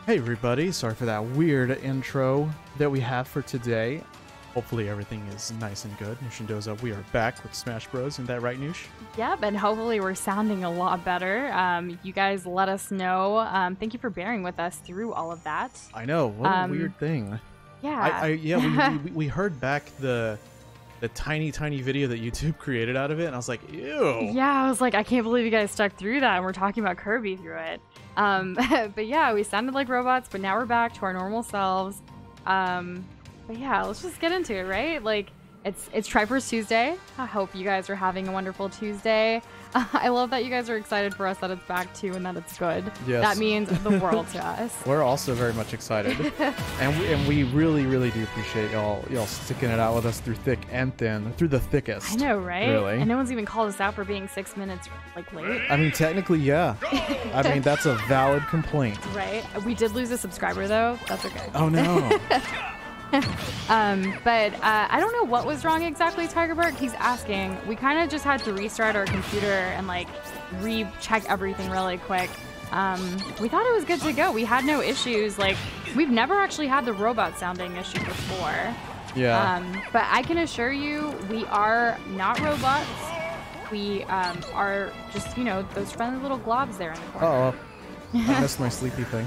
Hey everybody, sorry for that weird intro that we have for today. Hopefully everything is nice and good. Nushindoza, we are back with Smash Bros. Isn't that right, Noosh? Yep, and hopefully we're sounding a lot better. You guys let us know. Thank you for bearing with us through all of that. I know, what a weird thing. Yeah. We heard back the tiny video that YouTube created out of it, and I was like, ew. Yeah, I was like, I can't believe you guys stuck through that, and we're talking about Kirby through it. But yeah, we sounded like robots, but now we're back to our normal selves. But yeah, let's just get into it, right? Like, it's Triforce Tuesday. I hope you guys are having a wonderful Tuesday. I love that you guys are excited for us that it's back too and that it's good. Yes. That means the world to us. We're also very much excited. and we really do appreciate y'all sticking it out with us through thick and thin, through the thickest. I know, right? Really. And no one's even called us out for being 6 minutes like late. I mean, technically, yeah. I mean, that's a valid complaint. Right. We did lose a subscriber though. That's okay. Oh no. But I don't know what was wrong exactly, Tigerberg. He's asking. We kind of just had to restart our computer and like recheck everything really quick. We thought it was good to go. We had no issues. Like, we've never actually had the robot sounding issue before. Yeah. But I can assure you, we are not robots. We are just, you know, those friendly little globs there in the corner. Uh-oh. I missed my sleepy thing.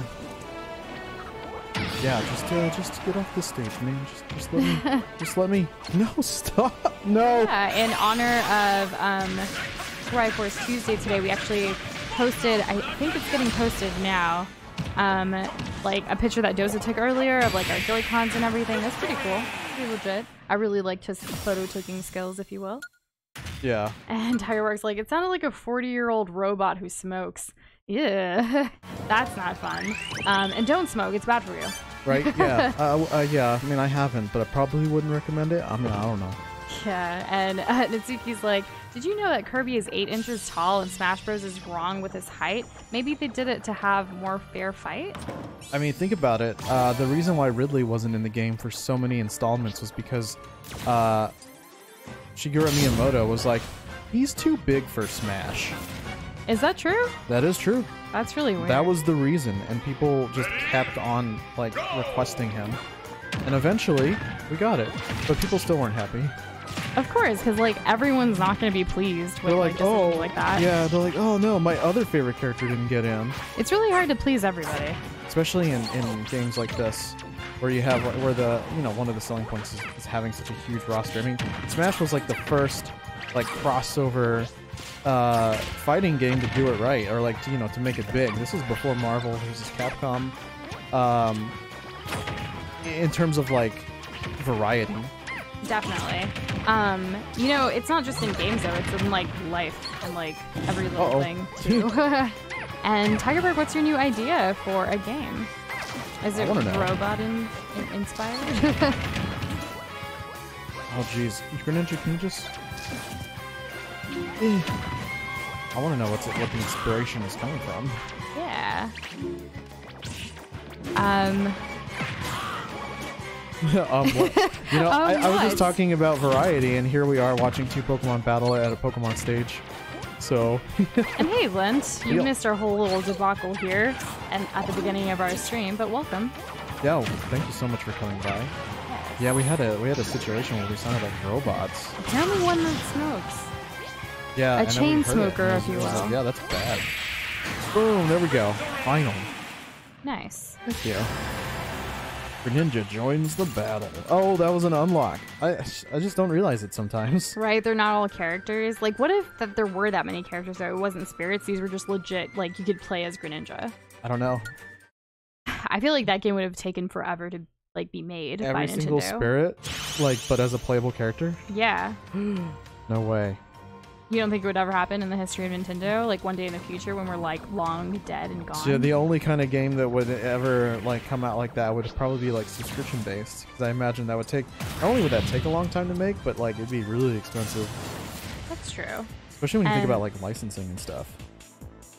Yeah, just get off the stage, man. Just let me. No, stop. No. Yeah, in honor of Triforce Tuesday today, we actually posted. I think it's getting posted now. Like a picture that Doza took earlier of like our Joy-Cons and everything. That's pretty cool. Pretty legit. I really liked his photo taking skills, if you will. Yeah. And Tigerworks like it sounded like a 40-year-old robot who smokes. Yeah, that's not fun. And don't smoke; it's bad for you. Right? Yeah. Yeah. I mean, I haven't, but I probably wouldn't recommend it. I mean, I don't know. Yeah. And Natsuki's like, did you know that Kirby is 8 inches tall and Smash Bros is wrong with his height? Maybe they did it to have more fair fight. I mean, think about it. The reason why Ridley wasn't in the game for so many installments was because Shigeru Miyamoto was like, he's too big for Smash. Is that true? That is true. That's really weird. That was the reason, and people just kept on like requesting him, and eventually we got it, but people still weren't happy. Of course, because like everyone's not going to be pleased with like decisions like that. Yeah, they're like, oh no, my other favorite character didn't get in. It's really hard to please everybody, especially in games like this, where you have where the one of the selling points is having such a huge roster. I mean, Smash was like the first like crossover fighting game to do it right, or like to make it big. This is before Marvel versus Capcom, in terms of like variety. Definitely. It's not just in games though, it's in like life and like every little thing too. And Tigerberg, what's your new idea for a game? Is it robot inspired? Oh jeez, Greninja, can you just I want to know what the inspiration is coming from. Yeah. I was just talking about variety, and here we are watching two Pokemon battle at a Pokemon stage. So. And hey, Lent, you missed our whole little debacle here, and at the beginning of our stream, but welcome. Yeah, well, thank you so much for coming by. Yes. Yeah, we had a situation where we sounded like robots. Tell me one that smokes. Yeah, a chain smoker, if you will. Yeah, that's bad. Boom, there we go. Final. Nice. Thank you. Greninja joins the battle. Oh, that was an unlock. I just don't realize it sometimes. Right, they're not all characters. Like, what if there were that many characters though? It wasn't spirits, these were just legit, like, you could play as Greninja. I don't know. I feel like that game would have taken forever to, like, be made by Nintendo. Every single spirit? Like, but as a playable character? Yeah. No way. You don't think it would ever happen in the history of Nintendo? Like one day in the future when we're like long dead and gone? So yeah, the only kind of game that would ever like come out like that would probably be like subscription based. Because I imagine that would take, not only would that take a long time to make, but like it'd be really expensive. That's true. Especially when you think about like licensing and stuff.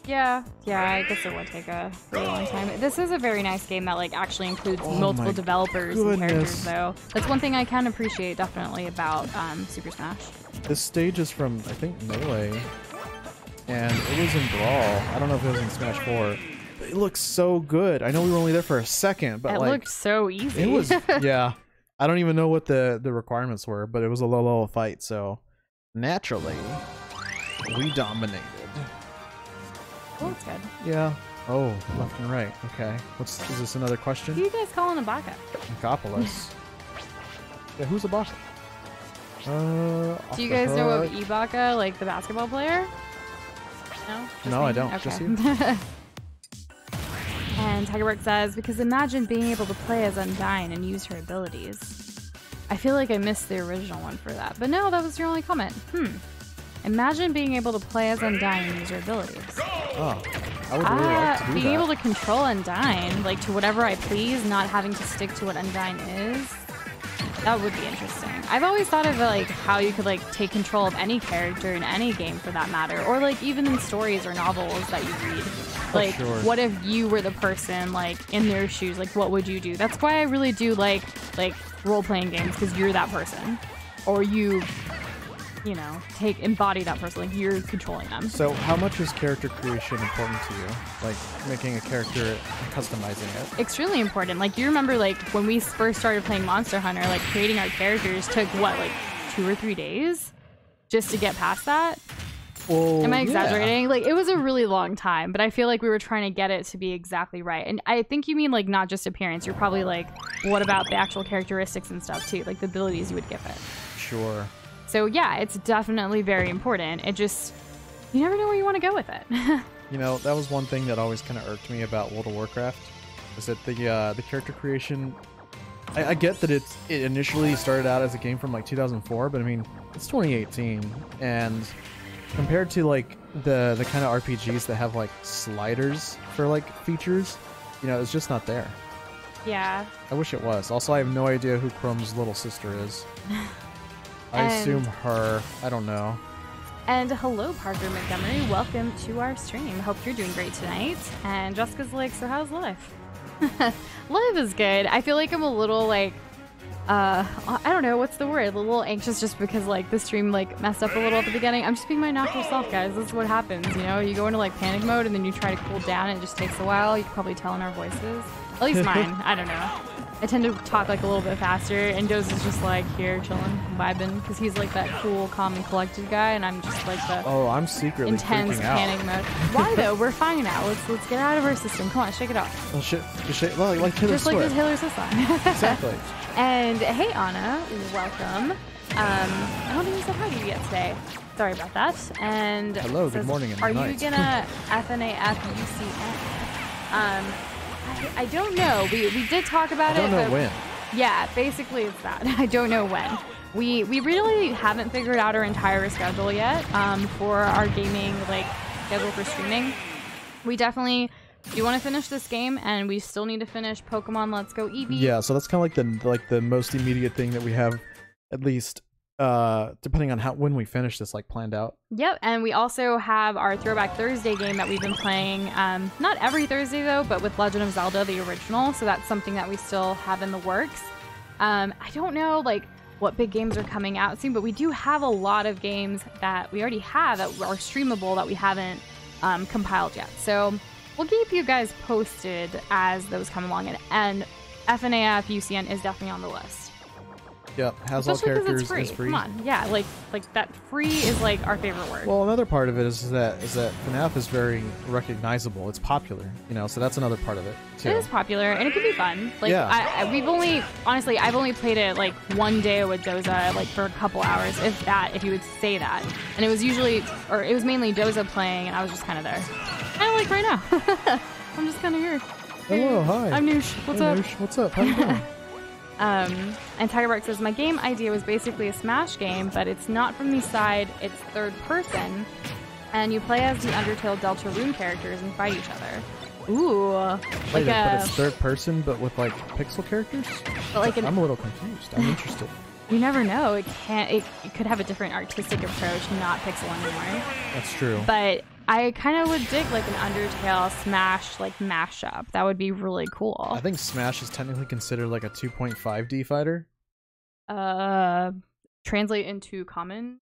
Yeah, I guess it would take a really long time. This is a very nice game that like actually includes multiple developers and characters though. That's one thing I can appreciate definitely about Super Smash. This stage is from, I think, Melee, and it was in Brawl. I don't know if it was in Smash 4. it looks so good. I know we were only there for a second, but It like looked so easy. it was. Yeah, I don't even know what the requirements were, but it was a low level fight, so naturally we dominated. Oh, that's good. Yeah. Oh, left and right. Okay. Is this another question? Who you guys calling Ibaka? Nicopolis. Yeah, who's Ibaka? Do you guys know of Ibaka, like the basketball player? No? No, I don't. Okay. Just you. And Tigerwork says, because imagine being able to play as Undyne and use her abilities. I feel like I missed the original one for that. But no, that was your only comment. Imagine being able to play as Undyne and use her abilities. Oh, I would really like to do being that. able to control Undyne, like to whatever I please, not having to stick to what Undyne is. That would be interesting. I've always thought of like how you could like take control of any character in any game for that matter, or like even in stories or novels that you read. Like, what if you were the person like in their shoes? Like, what would you do? That's why I really do like role-playing games, because you're that person, or you know, embody that person, like you're controlling them. So how much is character creation important to you? Like making a character and customizing it? Extremely important. Like you remember like when we first started playing Monster Hunter, like creating our characters took what, like 2 or 3 days just to get past that? Well, am I exaggerating? Yeah. Like it was a really long time, but I feel like we were trying to get it to be exactly right. And I think you mean like not just appearance. You're probably like, what about the actual characteristics and stuff too? Like the abilities you would give it. Sure. So yeah, it's definitely very important. It just, you never know where you want to go with it. You know, that was one thing that always kind of irked me about World of Warcraft, is that the character creation. I get that it initially started out as a game from like 2004, but I mean it's 2018, and compared to like the kind of RPGs that have like sliders for like features, you know, it's just not there. Yeah. I wish it was. Also, I have no idea who Chrome's little sister is. I assume her. I don't know. And hello, Parker Montgomery. Welcome to our stream. Hope you're doing great tonight. And Jessica's like, so how's life? Life is good. I feel like I'm a little like, I don't know, what's the word? A little anxious just because like the stream like messed up a little at the beginning. I'm just being my natural self, guys. This is what happens, you know? You go into like panic mode and then you try to cool down and it just takes a while. You can probably tell in our voices. At least mine. I don't know. I tend to talk like a little bit faster, and Doze is just like here chilling, vibing, because he's like that cool, calm, and collected guy, and I'm just like the I'm secretly intense freaking out. panic mode. Why though? We're fine now. Let's get out of our system. Come on, shake it off. Well, like Taylor Just Swift. like the Taylor Swift song. Exactly. And hey Anna, welcome. I don't think we said hi to you yet today. Sorry about that. And hello, good morning and are night. you gonna FNAF UCN? I don't know. We did talk about it. I don't know when. Yeah, basically it's that. I don't know when. We really haven't figured out our entire schedule yet for our gaming like schedule for streaming. We definitely do want to finish this game, and we still need to finish Pokemon Let's Go Eevee. Yeah, so that's kind of like the most immediate thing that we have, at least depending on when we finish this, like planned out. Yep, and we also have our Throwback Thursday game that we've been playing, not every Thursday though, but with Legend of Zelda, the original, so that's something that we still have in the works. I don't know like what big games are coming out soon, but we do have a lot of games that we already have that are streamable that we haven't compiled yet. So we'll keep you guys posted as those come along, and FNAF UCN is definitely on the list. Yeah, has all characters is free. Come on, yeah, like that free is like our favorite word. Well, another part of it is that FNAF is very recognizable. It's popular, you know, so that's another part of it too. It is popular and it can be fun. Like yeah. I've only played it like one day with Doza, like for a couple hours, if you would say that. And it was mainly Doza playing, and I was just kind of there. Kind of like right now. I'm just kind of here. Hello, hi. I'm Noosh. What's up? Noosh. What's up? How you doing? And Tigerbark says, my game idea was basically a Smash game, but it's not from the side, it's third person, and you play as the Undertale Deltarune characters and fight each other. Ooh. Wait, but it's third person, but with like pixel characters? I'm a little confused. I'm interested. You never know. It could have a different artistic approach, not pixel anymore. That's true. But I kind of would dig like an Undertale Smash like mashup. That would be really cool. I think Smash is technically considered like a 2.5D fighter. Translate into common.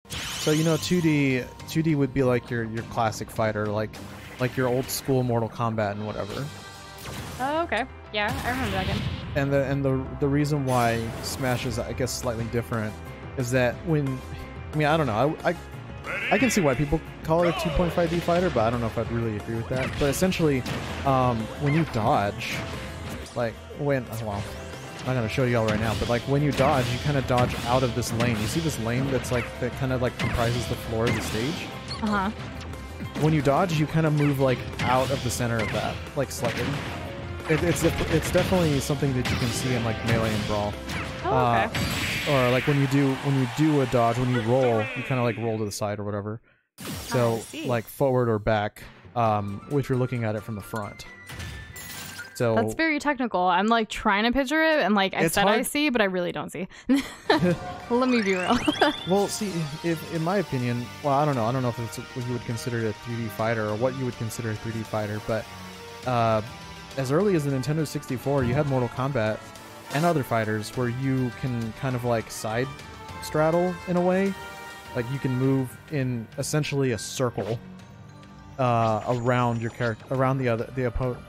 So you know, 2D would be like your classic fighter, like like your old school Mortal Kombat and whatever. Oh, okay. Yeah, I remember that game. And the reason why Smash is, I guess, slightly different is that when, I mean, I don't know, I can see why people call it a 2.5D fighter, but I don't know if I'd really agree with that. But essentially, when you dodge, like when, well, I'm not gonna show y'all right now, but like when you dodge, you kind of dodge out of this lane. You see this lane that's like, that kind of like comprises the floor of the stage? Uh-huh. When you dodge, you kind of move like out of the center of that, like slightly. It's definitely something that you can see in like Melee and Brawl. Oh, okay. Or like when you do a dodge, when you roll, you kind of like roll to the side or whatever. So like forward or back, if you're looking at it from the front. So that's very technical. I'm like trying to picture it, and like I said, I see, but I really don't see. Let me be real. Well, see, if in my opinion, well, I don't know if it's what you would consider a 3D fighter or what you would consider a 3D fighter, but as early as the Nintendo 64, you had Mortal Kombat and other fighters where you can kind of like side straddle in a way, like you can move in essentially a circle around your character, around the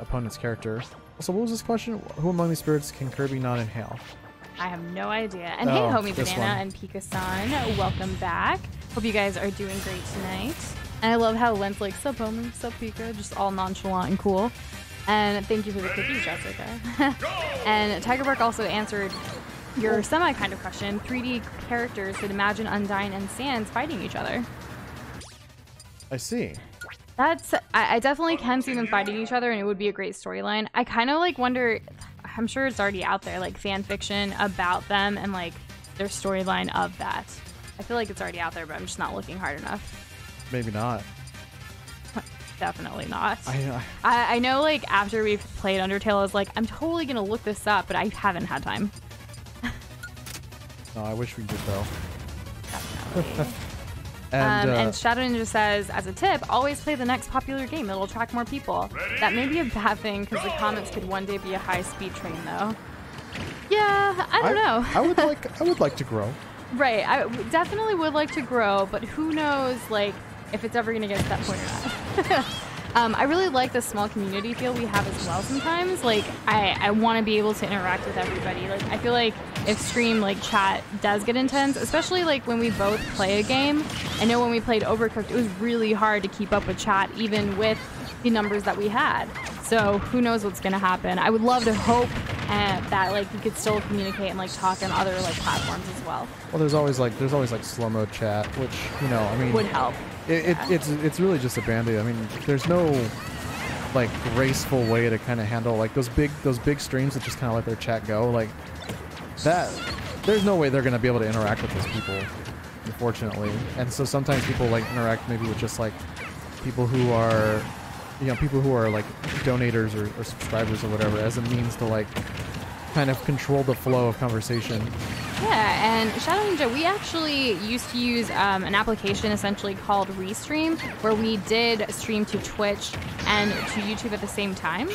opponent's character. So what was this question? Who among these spirits can Kirby not inhale? I have no idea. And hey, Homie Banana and Pika-san, welcome back. Hope you guys are doing great tonight. And I love how Lent's like, sup Homie, sup Pika, just all nonchalant and cool. And thank you for the cookies, Jessica. And Tiger Bark also answered your semi kind of question. 3D characters would imagine Undyne and Sans fighting each other. I see. I definitely can see them fighting each other, and it would be a great storyline. I kind of like wonder, I'm sure it's already out there, like fan fiction about them and like their storyline of that. I feel like it's already out there, but I'm just not looking hard enough. Maybe not. Definitely not. I know, like, after we've played Undertale, I was like, I'm totally gonna look this up, but I haven't had time. No, I wish we did, though. Definitely. And Shadow Ninja says, as a tip, always play the next popular game. It'll attract more people. That may be a bad thing, because the comments could one day be a high-speed train, though. Yeah, I don't know. I would like to grow. Right, I definitely would like to grow, but who knows, like, if it's ever going to get to that point or not. I really like the small community feel we have as well sometimes. Like, I want to be able to interact with everybody. Like, I feel like if stream, like, chat does get intense, especially, like, when we both play a game. I know when we played Overcooked, it was really hard to keep up with chat, even with the numbers that we had. So, who knows what's going to happen. I would love to hope that, like, we could still communicate and, like, talk on other, like, platforms as well. Well, there's always slow-mo chat, which, you know, I mean... would help. It's really just a band-aid. I mean, there's no like graceful way to kind of handle like those big streams that just kind of let their chat go like that. There's no way they're gonna be able to interact with those people, unfortunately. And so sometimes people like interact maybe with just like people who are, you know, people who are like donators or subscribers or whatever as a means to like kind of control the flow of conversation. Yeah, and Shadow Ninja, we actually used to use an application essentially called Restream, where we did stream to Twitch and to YouTube at the same time.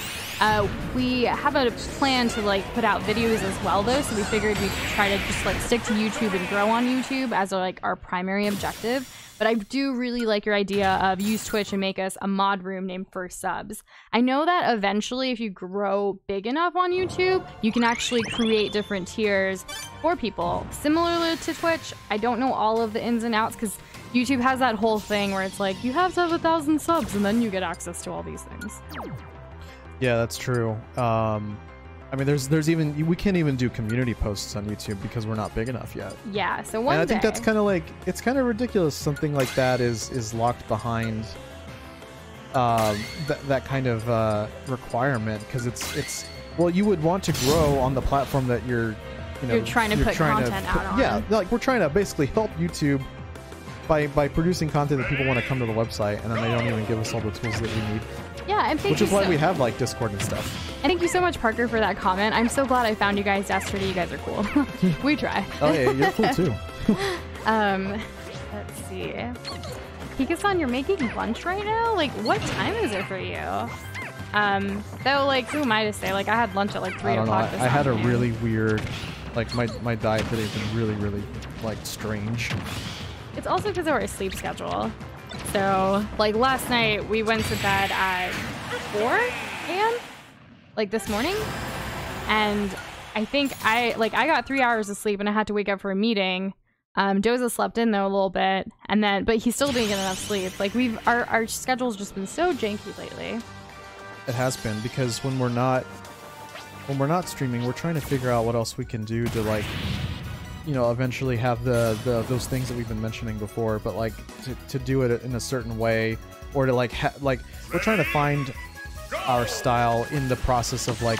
We have a plan to like put out videos as well, though, so we figured we'd try to just like stick to YouTube and grow on YouTube as like our primary objective. But I do really like your idea of use Twitch and make us a mod room named First Subs. I know that eventually if you grow big enough on YouTube, you can actually create different tiers for people. Similarly to Twitch, I don't know all of the ins and outs because YouTube has that whole thing where it's like, you have to have 1,000 subs and then you get access to all these things. Yeah, that's true. I mean, there's even, we can't even do community posts on YouTube because we're not big enough yet. Yeah, so one day. And I think that's kind of like, it's kind of ridiculous something like that is locked behind that kind of requirement, because it's well, you would want to grow on the platform that you're trying to put content out on. Yeah, like we're trying to basically help YouTube by producing content that people want to come to the website, and then they don't even give us all the tools that we need. Yeah, and which is why we have like Discord and stuff. And thank you so much, Parker, for that comment. I'm so glad I found you guys yesterday. You guys are cool. We try. Oh yeah, you're cool too. Let's see. Pika-san, you're making lunch right now? Like, what time is it for you? Though, like, who am I to say? Like, I had lunch at like 3 o'clock this I had afternoon. a really weird, like, my diet today has been really, really, like, strange. It's also because of our sleep schedule. So, like, last night we went to bed at 4 a.m., like this morning. And I think I got 3 hours of sleep and I had to wake up for a meeting. Doza slept in though a little bit, and then, but he still didn't get enough sleep. Like, our schedule's just been so janky lately. It has been, because when we're not streaming, we're trying to figure out what else we can do to, like, you know, eventually have those things that we've been mentioning before, but like to do it in a certain way, or to like we're trying to find our style in the process of like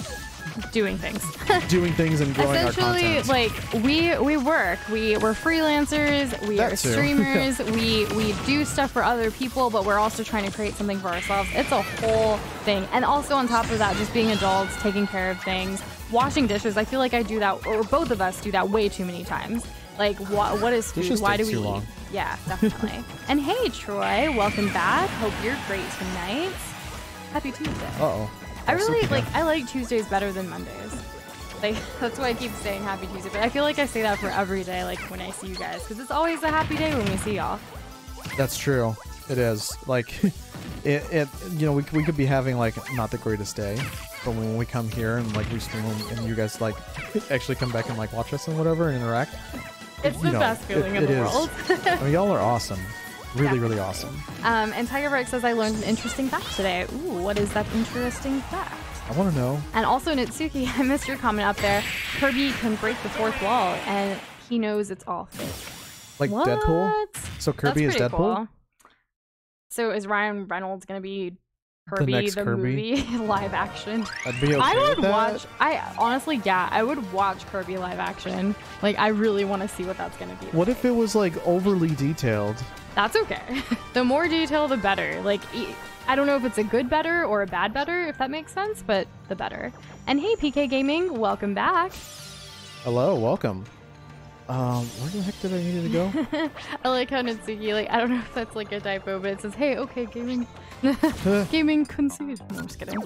doing things and growing our essentially content. Like we're freelancers, we are streamers, we do stuff for other people, but we're also trying to create something for ourselves. It's a whole thing. And also on top of that, just being adults, taking care of things, washing dishes. I feel like I do that, or both of us do that way too many times. Like, what is food? Dishes Why do take we too eat? long. Yeah, definitely. And hey, Troy, welcome back. Hope you're great tonight. Happy Tuesday. Uh-oh. I like Tuesdays better than Mondays. Like, that's why I keep saying Happy Tuesday. But I feel like I say that for every day, like when I see you guys, because it's always a happy day when we see y'all. That's true. It is. Like, it you know, we could be having like not the greatest day, but when we come here and like we stream and you guys like actually come back and like watch us and whatever and interact, it's the best feeling in the world. I mean, y'all are awesome. Really awesome. And Tiger Brick says, I learned an interesting fact today. Ooh, what is that interesting fact? I want to know. And also, Nitsuki, I missed your comment up there. Kirby can break the fourth wall, and he knows it's all fake. Like what? Deadpool? So Kirby is Deadpool? Cool. So is Ryan Reynolds going to be Kirby the movie live action? I'd be okay I would with that. watch. I would watch Kirby live action. Like, I really want to see what that's going to be. What if it was like overly detailed? That's okay. The more detail, the better. Like, I don't know if it's a good better or a bad better, if that makes sense, but the better. And hey, PK Gaming, welcome back. Hello, welcome. Where the heck did I need to go? I like how Nitsuki, like, I don't know if that's like a typo, but it says, hey, okay, gaming. Gaming concede. No, I'm just kidding.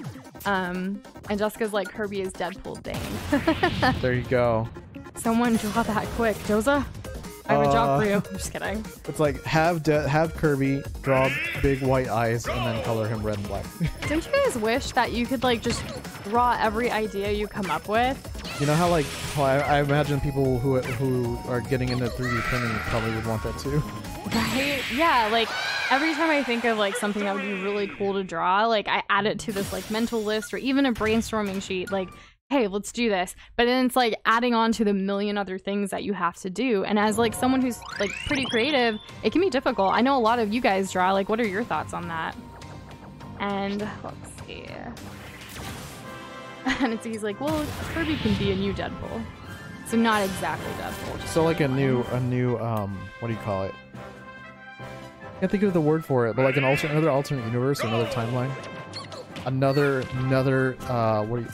And Jessica's like, Kirby is Deadpool Dane. There you go. Someone draw that quick. Doza? I have a job for you. I'm just kidding. It's like, have Kirby draw big white eyes and then color him red and black. Don't you guys wish that you could, like, just draw every idea you come up with? You know how, like, I imagine people who are getting into 3D printing probably would want that too. Right? Yeah, like, every time I think of, like, something that would be really cool to draw, like, I add it to this, like, mental list or even a brainstorming sheet, like, hey, let's do this. But then it's like adding on to the million other things that you have to do. And as like someone who's like pretty creative, it can be difficult. I know a lot of you guys draw. Like, what are your thoughts on that? And let's see. And he's like, well, Kirby can be a new Deadpool. So not exactly Deadpool. Just So like a new what do you call it? I can't think of the word for it, but like another alternate universe, or another timeline. Another what do you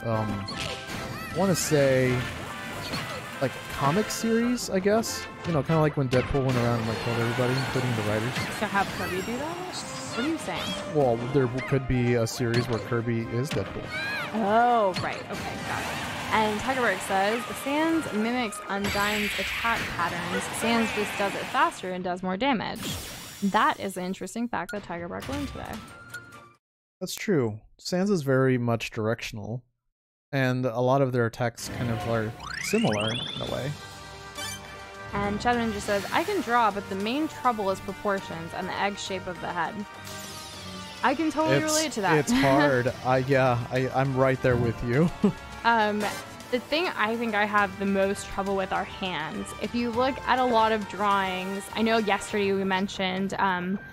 I want to say, like, comic series, I guess. You know, kind of like when Deadpool went around and like killed everybody, including the writers. So have Kirby do that? What are you saying? Well, there could be a series where Kirby is Deadpool. Oh, right. Okay, got it. And Tigerberg says, Sans mimics Undyne's attack patterns. Sans just does it faster and does more damage. That is an interesting fact that Tigerberg learned today. That's true. Sans is very much directional. And a lot of their attacks kind of are similar in a way. And Shadow Ninja says, I can draw, but the main trouble is proportions and the egg shape of the head. I can totally relate to that. It's hard. I'm right there with you. The thing I think I have the most trouble with are hands. If you look at a lot of drawings, I know yesterday we mentioned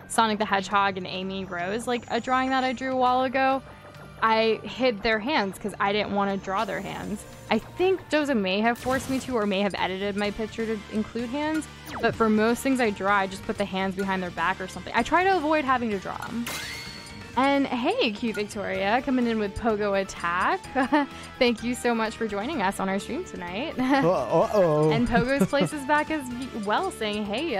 Sonic the Hedgehog and Amy Rose, like a drawing that I drew a while ago. I hid their hands because I didn't want to draw their hands. I think Doza may have forced me to, or may have edited my picture to include hands, but for most things I draw, I just put the hands behind their back or something. I try to avoid having to draw them. And hey, Q Victoria, coming in with Pogo Attack. Thank you so much for joining us on our stream tonight. Uh-oh. And Pogo's Place is back as well, saying hey.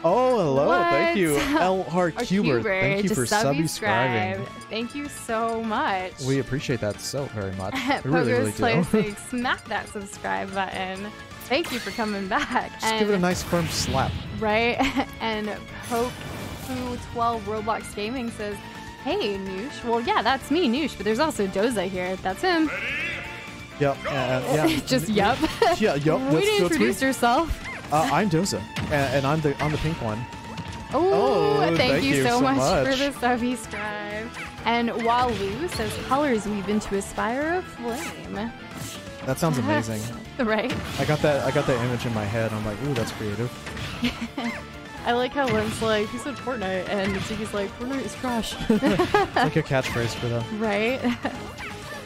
Oh, hello. What? Thank you. L. Cuber. Thank you for subscribing. Thank you so much. We appreciate that so very much. We really Place do. saying, smack that subscribe button. Thank you for coming back. Just give it a nice firm slap. Right? And Poke Waifu12 Roblox Gaming says, "Hey, Noosh." Well, yeah, that's me, Noosh. But there's also Doza here. That's him. Yep. Yeah. Just yup. Yeah. Yup. Way to introduce yourself. I'm Doza, and I'm the pink one. Oh, thank you so much for much. the subby strive. And Walu says, "Colors weave into a spire of flame." That sounds amazing. Right? I got that image in my head. I'm like, ooh, that's creative. I like how Lynn's like, "He said Fortnite," and Ziggy's like, "Fortnite is trash." It's like a catchphrase for them. Right?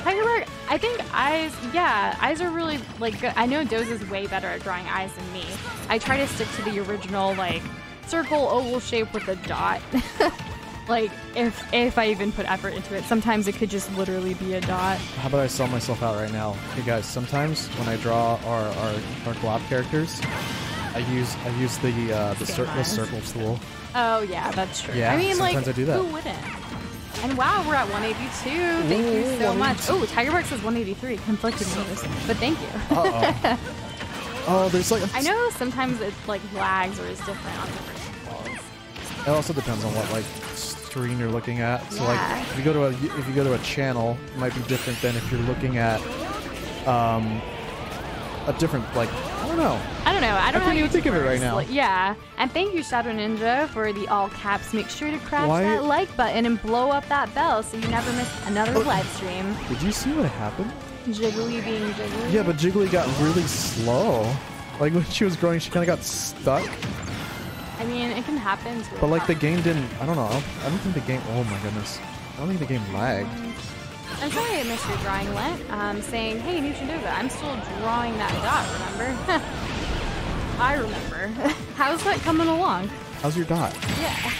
Tyler, I think eyes are really like good. I know Doza's way better at drawing eyes than me. I try to stick to the original like circle oval shape with a dot. Like if I even put effort into it, sometimes it could just literally be a dot. How about I sell myself out right now? Hey guys, sometimes when I draw our glob characters, I use the circle tool. Oh yeah, that's true. Yeah, I mean, sometimes like, I do that. who wouldn't? And wow, we're at 182. Thank you so much. Oh, Tigerbark says 183. Conflicted news, but thank you. Oh, there's like. I know sometimes it like lags or is different on different people's. It also depends on what like screen you're looking at. So Yeah. like if you go to a channel, it might be different than if you're looking at a different like I don't know. I don't can't even think of it right now. Yeah. And thank you, Shadow Ninja, for the all caps. Make sure to crash Why- that like button and blow up that bell so you never miss another live stream. Did you see what happened? Jiggly being jiggly. Yeah, but Jiggly got really slow. Like when she was growing, she kind of got stuck. I mean, it can happen to But like the game didn't. I don't know. I don't think the game. Oh my goodness. I don't think the game lagged. I'm sorry I missed your drawing, Lent. Saying, "Hey, Nushindoga, I'm still drawing that dot, remember?" I remember. How's that coming along? How's your dot? Yeah.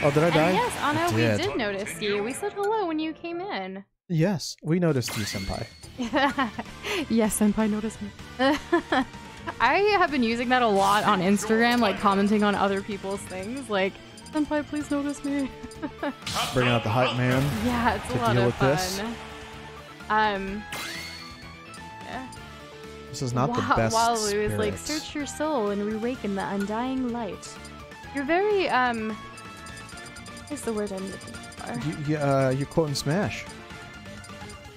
Oh, did I die? And yes, Anna, I we did. did notice you. We said hello when you came in. Yes, we noticed you, senpai. Yes, Senpai noticed me. I have been using that a lot on Instagram, like commenting on other people's things, like, "Senpai, please notice me." Bringing out the hype man. Yeah, it's a To lot deal of with fun. this. Yeah. This is not the best Walu is like, spirits. "Search your soul and reawaken the undying light." You're very, what's the word I'm looking for? You're quoting Smash.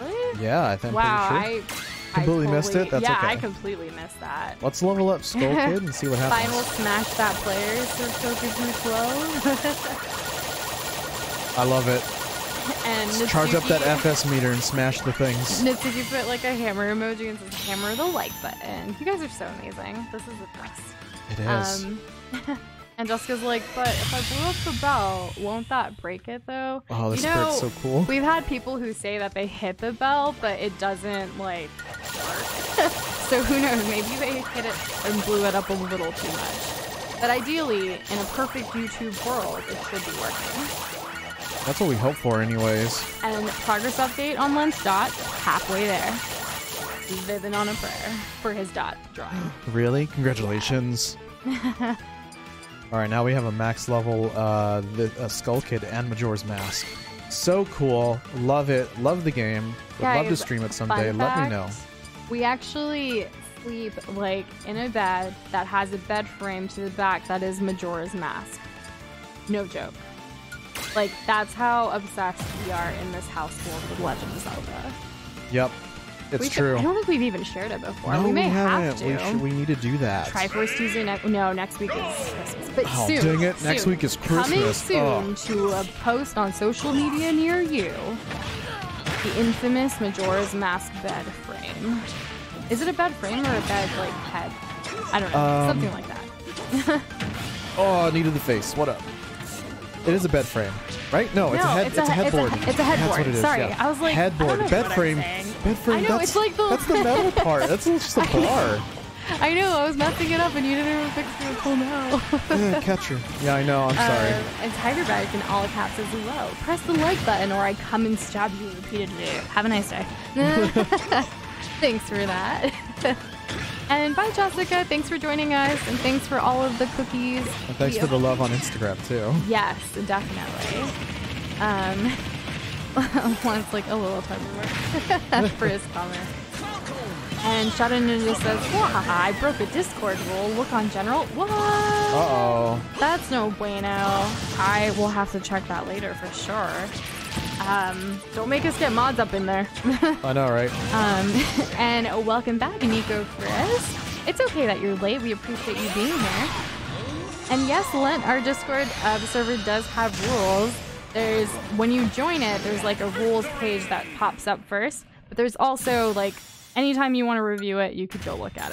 Really? Yeah, I think. Wow, Pretty sure. Completely missed it? That's yeah, okay. I completely missed that. Let's level up Skull Kid and see what happens. Final smash that player, so I love it. And Let's charge up that Natsuki- FS meter and smash the things. Natsuki put like a hammer emoji and says, "Hammer the like button." You guys are so amazing. This is the best. It is. And Jessica's like, "But if I blew up the bell, won't that break it though?" Oh, this You know, spirit's so cool. We've had people who say that they hit the bell, but it doesn't like work. So who knows? Maybe they hit it and blew it up a little too much. But ideally, in a perfect YouTube world, it should be working. That's what we hope for, anyways. And progress update on Lent's dot, halfway there. He's living on a prayer for his dot drawing. Really? Congratulations. All right, now we have a max level Skull Kid and Majora's Mask. So cool. Love it. Love the game. Would love to Guys, stream it fun someday. Let me fact, know. We actually sleep like in a bed that has a bed frame to the back that is Majora's Mask. No joke. Like, that's how obsessed we are in this household with Legend of Zelda. Yep. It's true. I don't think we've even shared it before. No, we may haven't. have to. We need to do that. Triforce Tuesday next week is Christmas. But Oh, soon. dang it. Next soon. week is Coming Christmas. soon to a post on social media near you. The infamous Majora's Mask bed frame. Is it a bed frame or a bed, like, head? I don't know. Something like that. Oh, knee to the face. What up? It is a bed frame, right? No, it's a head. It's a headboard. It's a headboard. That's what it is. Sorry, yeah. I was like, headboard, I don't know bed what I'm frame, saying. bed frame. I know, that's, it's like the that's the metal part. That's just a bar. I know, I was messing it up and you didn't even fix it until now. Yeah, catcher. Yeah, I know. I'm sorry. And Tigerbark in all caps as well. Press the like button or I come and stab you repeatedly. Have a nice day. Thanks for that. And bye, Jessica. Thanks for joining us, and thanks for all of the cookies. And thanks for the love on Instagram too. Yes, definitely. Wants like a little time for his comment. And Shadow Ninja says, "Wahaha, I broke a Discord rule. Look on general." What? Uh-oh. That's no bueno. I will have to check that later for sure. Don't make us get mods up in there. I know, right? And welcome back, Nico Chris. It's okay that you're late. We appreciate you being here. And yes, Lent, our Discord server does have rules. There's, when you join it, there's like a rules page that pops up first. But there's also like, anytime you want to review it, you could go look at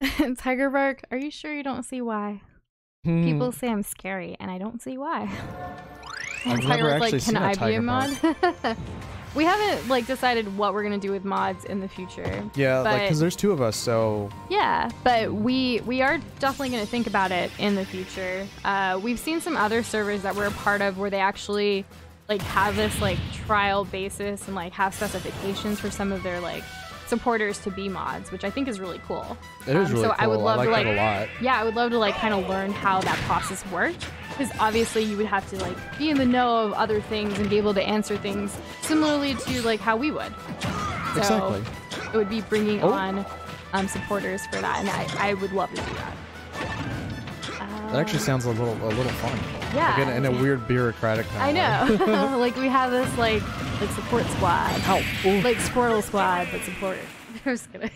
it. Tiger Bark, are you sure you don't see why? People say I'm scary, and I don't see why. And Tiger's like, can I be a mod? We haven't like decided what we're gonna do with mods in the future. Yeah, like because there's 2 of us, so yeah. But we are definitely gonna think about it in the future. We've seen some other servers that we're a part of where they actually like have this like trial basis and like have specifications for some of their like supporters to be mods, which I think is really cool. It is really cool. I would love to like that a lot. Yeah, I would love to like kind of learn how that process worked, because obviously you would have to like be in the know of other things and be able to answer things similarly to like how we would. So exactly. It would be bringing on supporters for that, and I would love to do that. That actually sounds a little fun. Yeah. Like in a weird bureaucratic kind of way. I know. Like we have this like support squad. Ow. Like Squirtle squad, but support. I'm just kidding.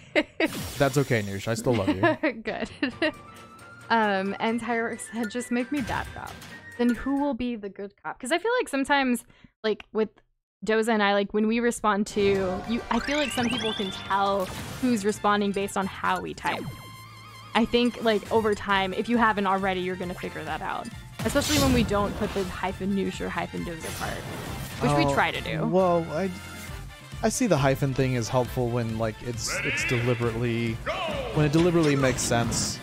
That's okay, Noosh. I still love you. Good. And Tyrex said, just make me bad cop. Then who will be the good cop? Because I feel like sometimes, like with Doza and I, like when we respond to you, I feel like some people can tell who's responding based on how we type. I think like over time, if you haven't already, you're gonna figure that out. Especially when we don't put the -noosh or -doza part, which we try to do. Well, I see the hyphen thing is helpful when like it's deliberately, when it deliberately makes sense.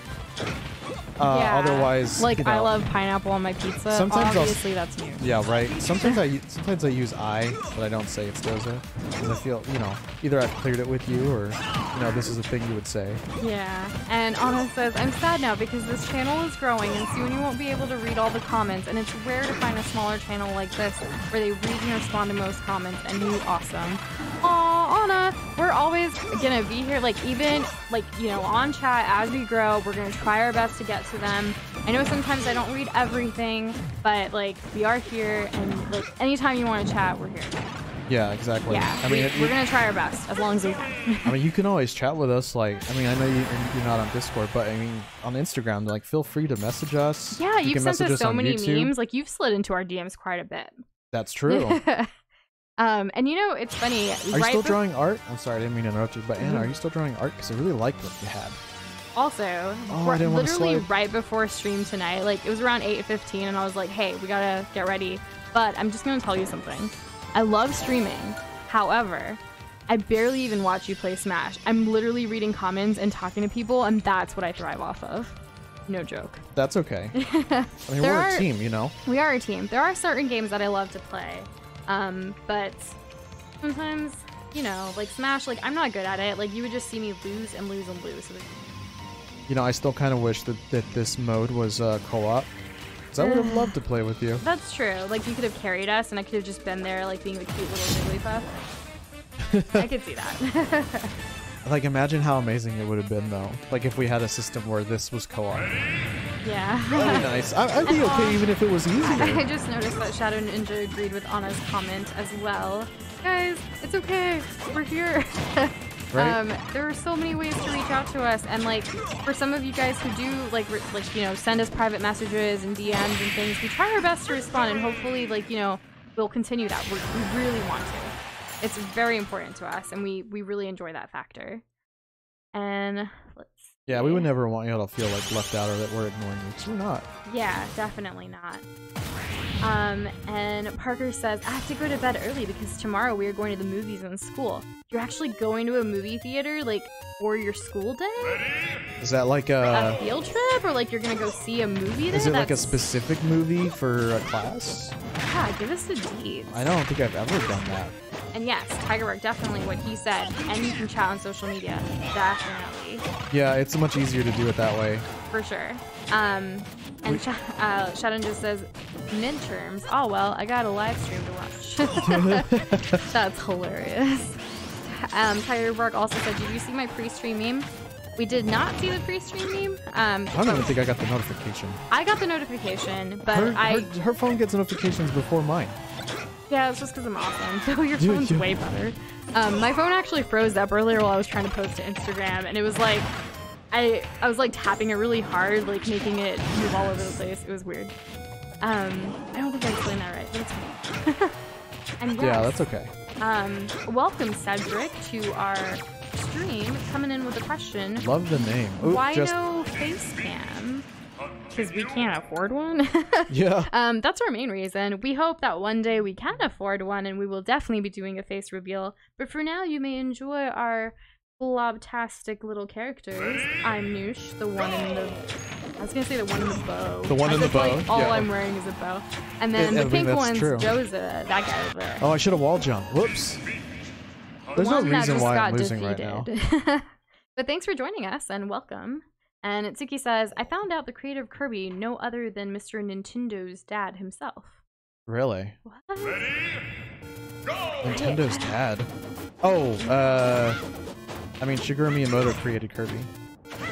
Yeah. Otherwise, like you know, I love pineapple on my pizza. Sometimes obviously that's new. Yeah, right. Sometimes I use I, but I don't say it's Doza, because I feel, you know, either I've cleared it with you or, you know, this is a thing you would say. Yeah. And Anna says, I'm sad now because this channel is growing and soon you won't be able to read all the comments, and it's rare to find a smaller channel like this where they read and respond to most comments, and you awesome. Aw, Anna, we're always gonna be here, like even like, you know, on chat as we grow. We're gonna try our best to get to them. I know sometimes I don't read everything, but like we are here, and like anytime you want to chat, we're here. Yeah, exactly. Yeah, I mean, we're gonna try our best as long as we can. I mean, you can always chat with us. Like, I mean, I know you're not on Discord, but I mean, on Instagram, like, feel free to message us. Yeah, you've sent us so many YouTube. memes. Like, you've slid into our DMs quite a bit. That's true. And you know, it's funny. Are you still drawing art? I'm sorry, I didn't mean to interrupt you, but Anna, are you still drawing art? Because I really liked what you had. Also, literally right before stream tonight, like it was around 8:15, and I was like, hey, we gotta get ready. But I'm just gonna tell you something. I love streaming. However, I barely even watch you play Smash. I'm literally reading comments and talking to people, and that's what I thrive off of. No joke. That's okay. I mean, we're a team, you know? We are a team. There are certain games that I love to play. But sometimes, you know, like Smash, like I'm not good at it. Like you would just see me lose and lose and lose. You know, I still kind of wish that this mode was co-op. Because I would have loved to play with you. That's true. Like you could have carried us, and I could have just been there, like being the cute little Jigglypuff. I could see that. Like, imagine how amazing it would have been, though. Like, if we had a system where this was co-op. Yeah. That'd be nice. I'd be okay even if it was easier. I just noticed that Shadow Ninja agreed with Anna's comment as well. Guys, it's okay. We're here. Right? There are so many ways to reach out to us, and like for some of you guys who do like you know, send us private messages and DMs and things, we try our best to respond, and hopefully, like, you know, we'll continue that. We really want to. It's very important to us, and we really enjoy that factor. And let's see. Yeah, we would never want you to feel like left out or that we're ignoring you, because we're not. Yeah, definitely not. And Parker says, I have to go to bed early because tomorrow we are going to the movies in school. You're actually going to a movie theater, like, for your school day? Is that like a field trip, or like you're gonna go see a movie there? Is it like a specific movie for a class? Yeah, give us the deeds. I don't think I've ever done that. And yes, Tiger Work, definitely what he said. And you can chat on social media. Definitely. Yeah, it's much easier to do it that way. For sure. And Shadow just says, midterms. Oh, well, I got a live stream to watch. That's hilarious. Tiger Bark also said, did you see my pre-stream meme? We did not see the pre-stream meme. I don't even think I got the notification. I got the notification, but her phone gets notifications before mine. Yeah, it's just because I'm awesome. So your phone's way better. My phone actually froze up earlier while I was trying to post to Instagram, and it was like, I was like tapping it really hard, like making it move all over the place. It was weird. I don't think I explained that right, but it's fine. And yes, yeah, that's okay. Welcome Cedric to our stream, coming in with a question. Love the name. Ooh, why no face cam? Because we can't afford one. Yeah. That's our main reason. We hope that one day we can afford one, and we will definitely be doing a face reveal. But for now, you may enjoy our blobtastic little characters. I'm Noosh, the one in the... I was gonna say the one in the bow. The one in the bow. Like, all yeah. I'm wearing is a bow. And then the pink one's true. Joza. That guy over there. Oh, I should have wall jumped. Whoops. There's no reason why I'm losing right now. But thanks for joining us and welcome. And Itsuki says, I found out the creator of Kirby no other than Mr. Nintendo's dad himself. Really? What? Nintendo's dad? Oh, I mean, Shigeru Miyamoto created Kirby.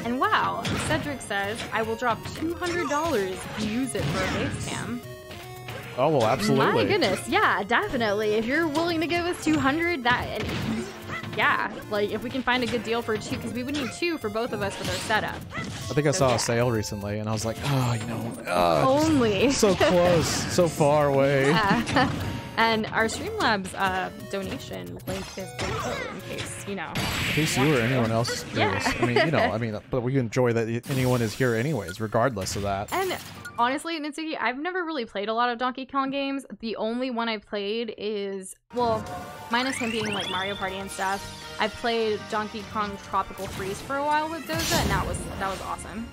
And wow, Cedric says, I will drop $200 if you use it for a face cam. Oh, well, absolutely. My goodness, yeah, definitely. If you're willing to give us $200, yeah, like if we can find a good deal for two, because we would need two for both of us with our setup. I think I saw a sale recently, and I was like, oh, you know, only so close, so far away. Yeah. And our Streamlabs donation link is below in case, you know. In case you or anyone else is curious. Yeah. I mean, you know, but we enjoy that anyone is here anyways, regardless of that. And honestly, Nitsuki, I've never really played a lot of Donkey Kong games. The only one I've played is, well, minus him being like Mario Party and stuff, I've played Donkey Kong Tropical Freeze for a while with Doza, and that was awesome.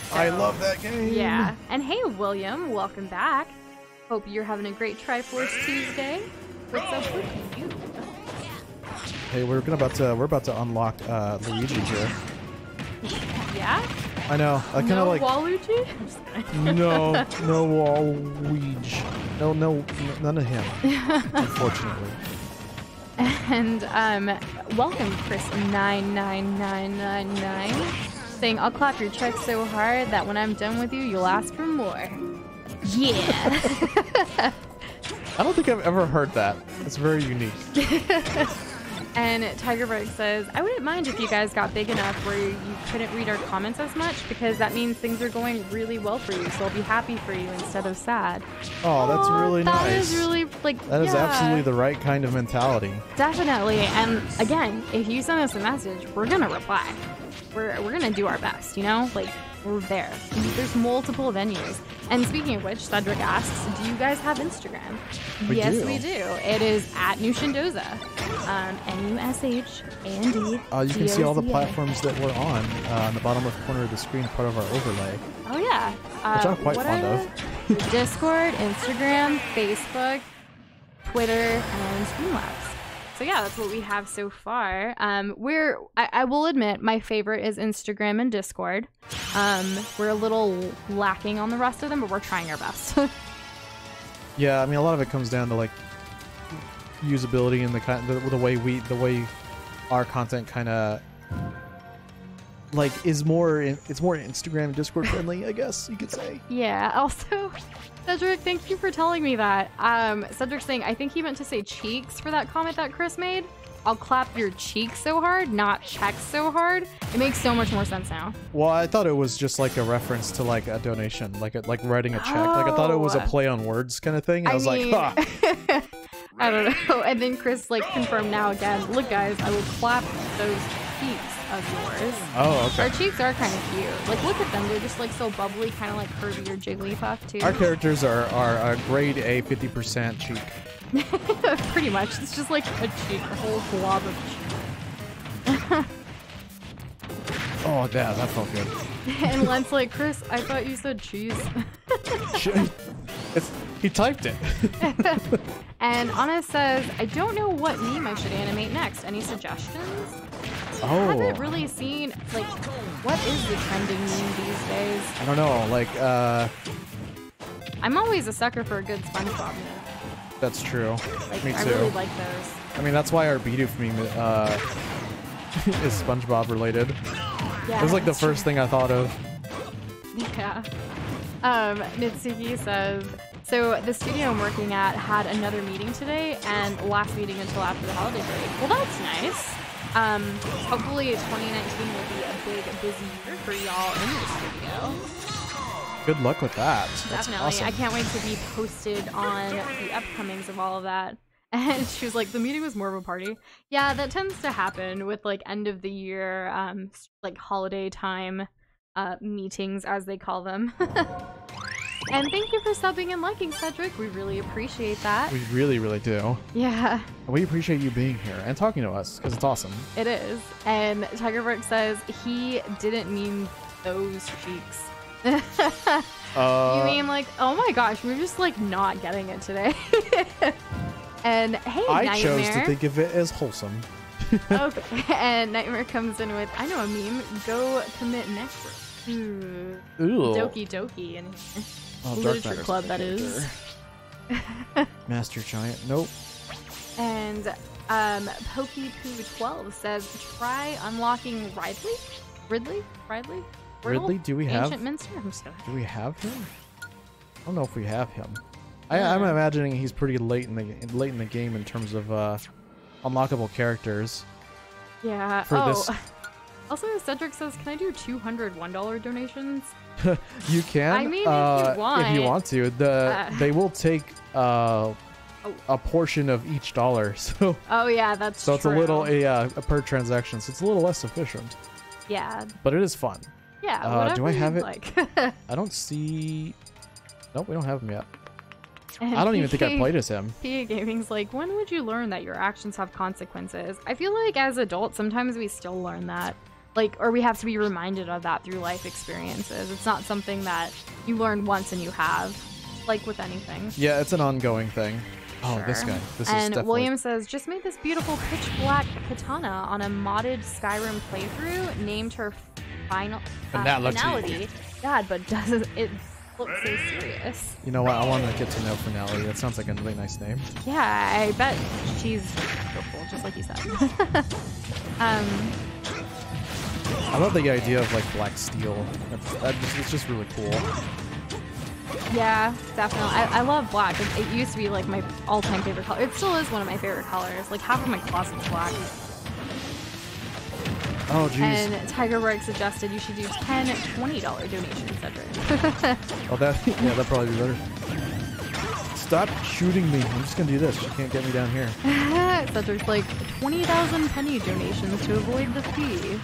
So, I love that game. Yeah. And hey, William, welcome back. Hope you're having a great Triforce Tuesday. What's up with you? Hey, we're about to unlock Luigi here. Yeah? I know. I kind of like Waluigi? no Waluigi. No, none of him. Unfortunately. And welcome Chris 99999 saying, I'll clap your check so hard that when I'm done with you, you'll ask for more. Yeah. I don't think I've ever heard that. It's very unique. And Tigerberg says, I wouldn't mind if you guys got big enough where you couldn't read our comments as much, because that means things are going really well for you, so I'll be happy for you instead of sad. Oh, that's really nice. That is really, like, that is absolutely the right kind of mentality. Definitely. And again, if you send us a message, we're gonna reply. We're gonna do our best, you know? Like, we're there. There's multiple venues. And speaking of which, Cedric asks, do you guys have Instagram? Yes, we do. It is at Nushindoza. NUSHAND. You can see all the platforms that we're on the bottom left corner of the screen, part of our overlay. Oh, yeah. Which I'm quite fond of. Discord, Instagram, Facebook, Twitter, and Streamlabs. So yeah, that's what we have so far. I will admit, my favorite is Instagram and Discord. We're a little lacking on the rest of them, but we're trying our best. Yeah, I mean, a lot of it comes down to like usability and the way our content kind of like it's more Instagram and Discord friendly, I guess you could say. Yeah. Also, Cedric, thank you for telling me that. Cedric's saying, I think he meant to say cheeks for that comment that Chris made. I'll clap your cheeks so hard, not checks so hard. It makes so much more sense now. Well, I thought it was just like a reference to like a donation, like writing a check. Like I thought it was a play on words kind of thing. I was like, ha. I don't know. And then Chris like confirmed now again. Look, guys, I will clap those cheeks of yours. Oh, okay. Our cheeks are kind of cute. Like, look at them. They're just like so bubbly, kind of like Kirby or Jigglypuff too. Our characters are a grade A 50% cheek. Pretty much. It's just like a cheek, a whole blob of cheek. Oh, yeah, that felt good. And Len's like, Chris, I thought you said cheese. He typed it. And Anna says, I don't know what meme I should animate next. Any suggestions? I haven't really seen, like, what is the trending meme these days? I don't know, like, I'm always a sucker for a good SpongeBob meme. That's true. Like, Me I too. really like those. I mean, that's why our Bidoof meme is SpongeBob related. Yeah, It was like the that's true. first thing I thought of. Yeah. Mitsuki says, so the studio I'm working at had another meeting today and last meeting until after the holiday break. Well, that's nice. Hopefully 2019 will be a big, busy year for y'all in the studio. Good luck with that. That's Definitely. awesome. I can't wait to be posted on the upcomings of all of that. And she was like, the meeting was more of a party. Yeah, that tends to happen with like end of the year, like holiday time meetings, as they call them. And thank you for subbing and liking, Cedric. We really appreciate that. We really, really do. Yeah, We appreciate you being here and talking to us because it's awesome. it is. And Tigerbrook says he didn't mean those cheeks. You mean like, oh my gosh, we're just like not getting it today. And hey, I Nightmare. chose to think of it as wholesome. Okay, and Nightmare comes in with, I know a meme, go commit necro. Ooh. Ooh. Doki Doki in here. Oh, Literature Matter's club, my that is. character. Master Giant. Nope. And PokePoo12 says, try unlocking Ridley? Wordle? Ridley, do we have? Ancient Minster? I'm just gonna... Do we have him? I don't know if we have him. I'm imagining he's pretty late in the game in terms of unlockable characters. Yeah. For this. Also, Cedric says, can I do 200 $1 donations? You can. I mean, if you want. to. They will take a portion of each dollar. So. Oh yeah, that's So it's true. a little a per transaction. So it's a little less efficient. Yeah. But it is fun. Yeah. Do I have it? Like. I don't see. Nope, we don't have him yet. And I don't even think I played as him. PA Gaming's like, when would you learn that your actions have consequences? I feel like as adults, sometimes we still learn that. Like, or we have to be reminded of that through life experiences. It's not something that you learn once and you have, like with anything. Yeah, it's an ongoing thing. Oh, Sure. this guy. This is And definitely... William says, just made this beautiful pitch black katana on a modded Skyrim playthrough, named her finality. God, but does it look so serious? You know what? I want to get to know Finale. That sounds like a really nice name. Yeah, I bet she's beautiful, just like you said. I love the idea of like black steel. It's just really cool. Yeah, definitely. I love black. It used to be like my all-time favorite color. It still is one of my favorite colors. Like half of my closet is black. Oh, jeez. And Tiger Bright suggested you should do 10 $20 donations, Cedric. Oh, that'd probably be better. Stop shooting me. I'm just gonna do this. You can't get me down here. Cedric's like 20,000 penny donations to avoid the fee.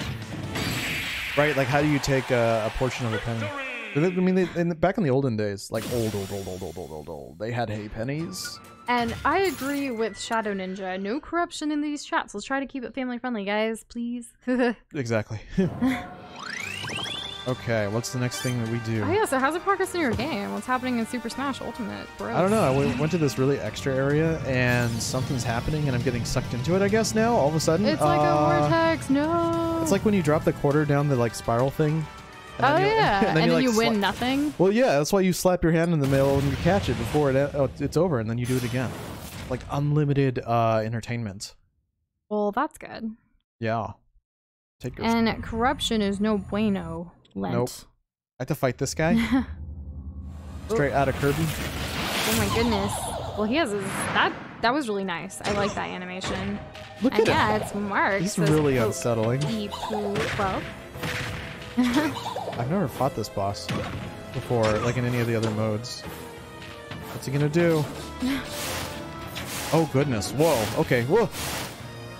Right, like how do you take a portion of a penny? I mean, back in the olden days, like old, they had hay pennies. And I agree with Shadow Ninja. No corruption in these chats. Let's try to keep it family friendly, guys, please. Exactly. Okay, what's the next thing that we do? Oh yeah, so how's the progress in your game? What's happening in Super Smash Ultimate Bros? I don't know. I went to this really extra area and something's happening and I'm getting sucked into it, I guess, now, all of a sudden. It's like a vortex, no! It's like when you drop the quarter down the like spiral thing. Oh yeah, and then like, you win nothing? Well, yeah, that's why you slap your hand in the middle and you catch it before it's over and then you do it again. Like unlimited entertainment. Well, that's good. Yeah. Take your And corruption is no bueno, Lent. Nope. I have to fight this guy? Straight out of Kirby? Oh my goodness. Well, he has his... That was really nice. I like that animation. Look And at yeah, him. it's Mark. He's really unsettling. Well. I've never fought this boss before, like in any of the other modes. What's he gonna do? Oh goodness! Whoa! Okay! Whoa!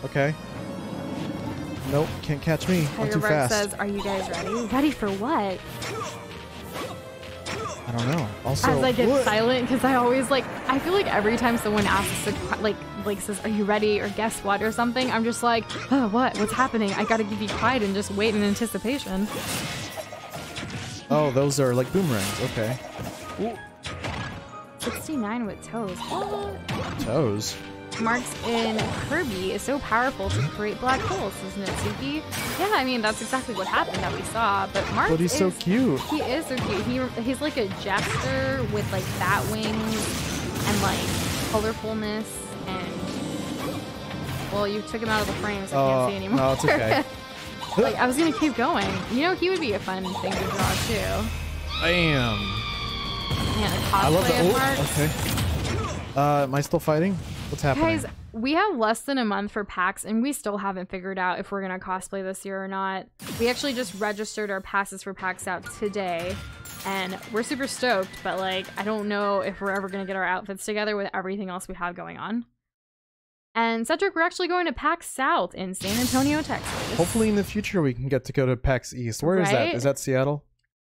Okay. Nope, can't catch me. I'm too fast. says, "Are you guys ready? Ready for what?" I don't know. Also, as I get silent, because I always like. I feel like every time someone asks, like says, "Are you ready?" or "Guess what?" or something, I'm just like, "Oh, what? What's happening?" I gotta be quiet and just wait in anticipation. Oh, those are like boomerangs. Okay. Ooh. 69 with toes. What? Toes. Marks in Kirby is so powerful to create black holes, isn't it, Suki? Yeah, I mean, that's exactly what happened that we saw, but Marks But he's so cute. He is so cute. He's like a jester with, like, bat wings and, like, colorfulness and, well, you took him out of the frame, so I can't see anymore. No, it's okay. Like, I was gonna keep going. You know, he would be a fun thing to draw too. Bam. Man, a I love cosplay of that. Marks. Okay. Am I still fighting? What's happening? Guys, we have less than a month for PAX, and we still haven't figured out if we're gonna cosplay this year or not. We actually just registered our passes for PAX out today, and we're super stoked, but like, I don't know if we're ever gonna get our outfits together with everything else we have going on. And Cedric, we're actually going to PAX South in San Antonio, Texas. Hopefully in the future we can get to go to PAX East. Where is that? Is that Seattle?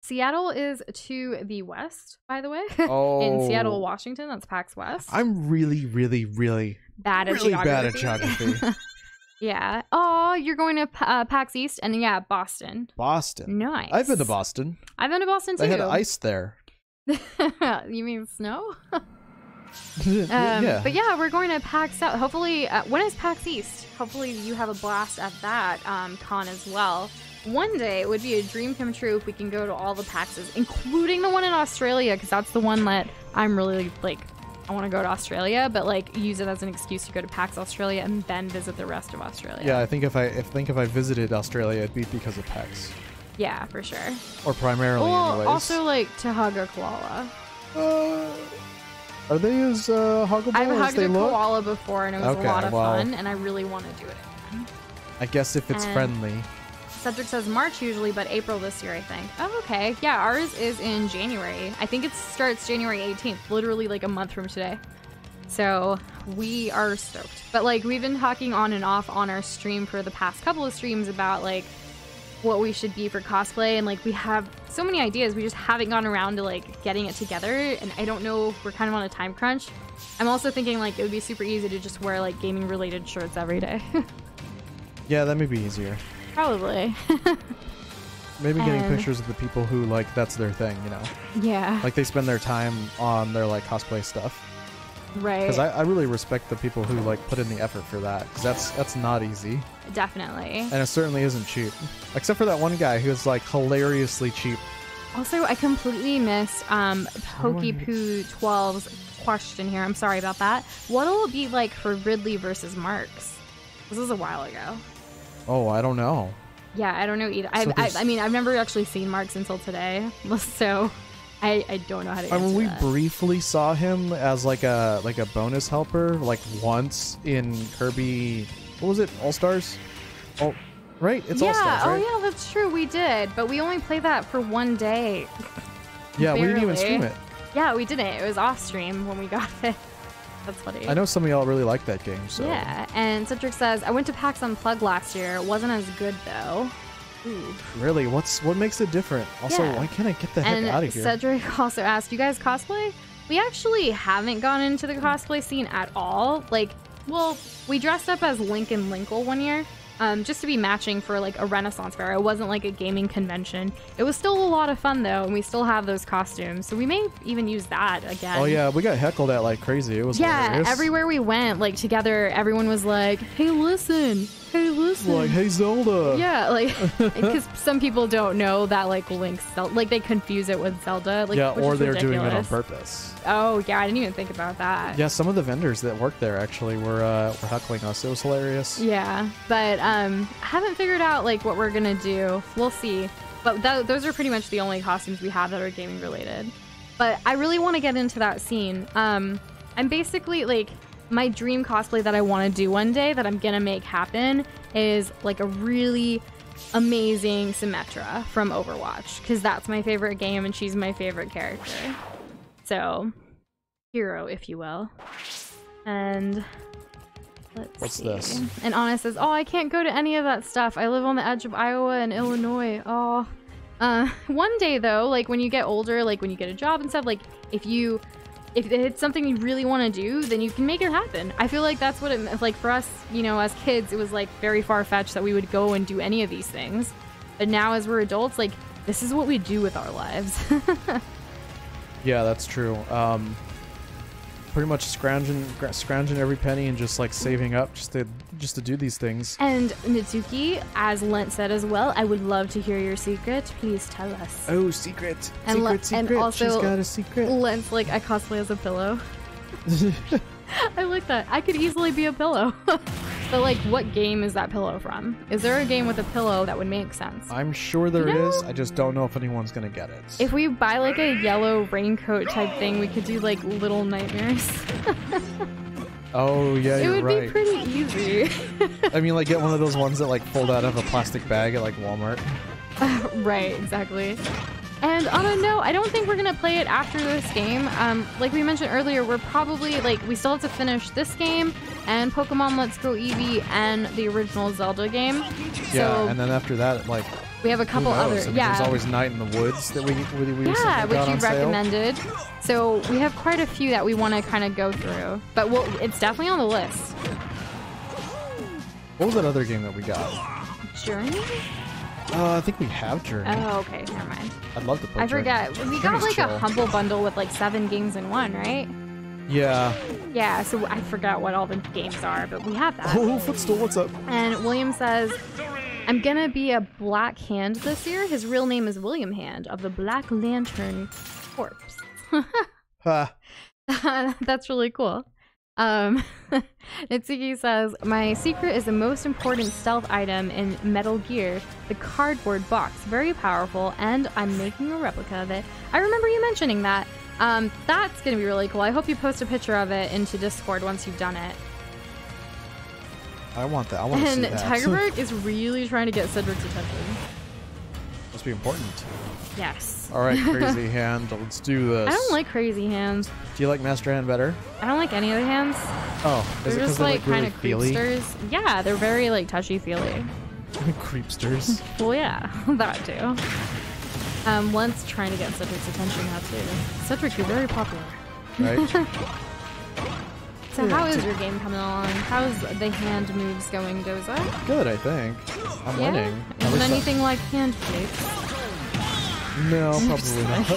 Seattle is to the west, by the way. Oh. In Seattle, Washington, that's PAX West. I'm really bad at geography. bad at geography. Yeah. Oh, you're going to PAX East, and yeah, Boston. Boston. Nice. I've been to Boston. I've been to Boston too. They had ice there. You mean snow? Yeah. But yeah, we're going to PAX South. Hopefully, when is PAX East? Hopefully you have a blast at that con as well. One day, it would be a dream come true if we can go to all the PAXs, including the one in Australia, because that's the one that I'm really, like, I want to go to Australia, but, like, use it as an excuse to go to PAX Australia and then visit the rest of Australia. Yeah, I think if I visited Australia, it'd be because of PAX. Yeah, for sure. Or primarily, well, anyways. also, like, to hug a koala. Are they as huggable I've as hugged they a look? koala before, and it was Okay, a lot of well, fun, and I really want to do it again. I guess if it's friendly. Cedric says March usually, but April this year, I think. Oh, okay. Yeah, ours is in January. I think it starts January 18th, literally like a month from today. So we are stoked. But like, we've been talking on and off on our stream for the past couple of streams about like what we should be for cosplay, and like we have so many ideas, we just haven't gotten around to like getting it together, and I don't know, we're kind of on a time crunch. I'm also thinking like it would be super easy to just wear like gaming related shirts every day. Yeah, that may be easier. Probably. Maybe getting pictures of the people who like that's their thing, you know. Yeah. Like they spend their time on their like cosplay stuff. Right. Because I really respect the people who like put in the effort for that, because that's not easy. Definitely. And it certainly isn't cheap. Except for that one guy who's like hilariously cheap. Also, I completely missed Pokepoo 12's question here. I'm sorry about that. What'll it be like for Ridley versus Marks? This was a while ago. Oh, I don't know. Yeah, I don't know either. So I mean, I've never actually seen Marks until today, so I don't know how to answer we that. briefly saw him as like a bonus helper like once in Kirby. What was it? All Stars? Oh, right. It's All Stars, right? Oh yeah, that's true. We did, but we only played that for one day. Yeah, we didn't even Barely. stream it. Yeah, we didn't. It was off stream when we got it. That's funny. I know some of y'all really like that game, so. Yeah, and Cedric says, I went to PAX Unplugged last year. It wasn't as good, though. Ooh. Really? What makes it different? Also, Yeah. why can't I get the heck out of here? Cedric also asked, you guys cosplay? We actually haven't gone into the cosplay scene at all. Like, well, we dressed up as Link and Linkle one year, just to be matching for like a Renaissance fair. It wasn't like a gaming convention. It was still a lot of fun though, and we still have those costumes, so we may even use that again. Oh yeah, we got heckled at like crazy. It was hilarious. Everywhere we went, like together, everyone was like, "Hey, listen! Hey, listen!" Like, hey, Zelda. Yeah, like because some people don't know that like Link's Zelda, like they confuse it with Zelda. Like, Yeah, which or is they're doing it on ridiculous. purpose. Oh yeah, I didn't even think about that. Yeah, some of the vendors that worked there actually were heckling us. It was hilarious. Yeah, but I haven't figured out like what we're gonna do. We'll see. But those are pretty much the only costumes we have that are gaming related. But I really want to get into that scene. I'm basically like my dream cosplay that I want to do one day that I'm gonna make happen is like a really amazing Symmetra from Overwatch, because that's my favorite game and she's my favorite character. So, hero, if you will. And let's see. What's this? And Anna says, "Oh, I can't go to any of that stuff. I live on the edge of Iowa and Illinois." Oh, one day though, like when you get older, like when you get a job and stuff, like if it's something you really want to do, then you can make it happen. I feel like that's what it like for us. You know, as kids, it was like very far fetched that we would go and do any of these things. But now, as we're adults, like this is what we do with our lives. Yeah, that's true. Pretty much scrounging every penny and just like saving up just to do these things. And Nitsuki, as Lent said as well, I would love to hear your secret. Please tell us. Oh, secret. And secret. and also She's got a secret. Lent's like, I cosplay as a pillow. I like that. I could easily be a pillow. But like, what game is that pillow from? Is there a game with a pillow that would make sense? I'm sure there is. I just don't know if anyone's gonna get it. If we buy like a yellow raincoat type thing, we could do like Little Nightmares. Oh yeah, you're right. It would be pretty easy. I mean, like get one of those ones that like fold out of a plastic bag at like Walmart. Right, exactly. And on a note, I don't think we're gonna play it after this game. Like we mentioned earlier, we're probably like we still have to finish this game and Pokemon Let's Go Eevee and the original Zelda game. Yeah, so and then after that, like we have a couple other. I mean, yeah, there's always Night in the Woods that we yeah, which you sale. recommended. So we have quite a few that we want to kind of go through, but it's definitely on the list. What was that other game that we got? Journey? I think we have Journey. Oh, okay, never mind. I'd love to play. I forget. We got like a Humble Bundle with like 7 games in one, right? Yeah. Yeah, so I forgot what all the games are, but we have that. Oh, Footstool, what's up? And William says, I'm gonna be a Black Hand this year. His real name is William Hand of the Black Lantern Corps. Ha. That's really cool. Nitsuki says, my secret is the most important stealth item in Metal Gear, the cardboard box. Very powerful, and I'm making a replica of it. I remember you mentioning that. That's gonna be really cool. I hope you post a picture of it into Discord once you've done it. I want that. I want to see that. And Tigerberg is really trying to get Cedric's attention. Must be important. Yes. All right, Crazy Hand, let's do this. I don't like Crazy Hands. Do you like Master Hand better? I don't like any of the hands. Oh, is they're it just they're like kind really of feely? creepsters. Yeah, they're very like touchy-feely. Creepsters. Well, yeah, that too. Once trying to get Cedric's attention now too. Cedric, you're very popular. Right? So how is your game coming along? How's the hand moves going, Doza? Good, I think. I'm winning. Isn't anything like hand plates? No, probably not.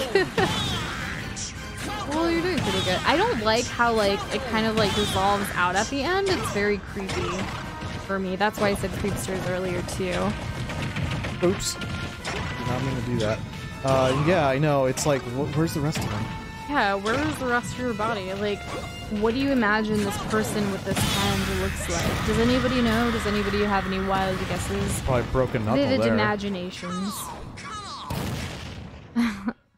Well, you're doing pretty good. I don't like how like it kind of like dissolves out at the end. It's very creepy for me. That's why I said creepsters earlier too. Oops. Did not mean to do that. Yeah, I know. It's like, where's the rest of them? Yeah, where's the rest of your body? Like, what do you imagine this person with this hand looks like? Does anybody know? Does anybody have any wild guesses? Probably broken knuckle Vivid there. imaginations.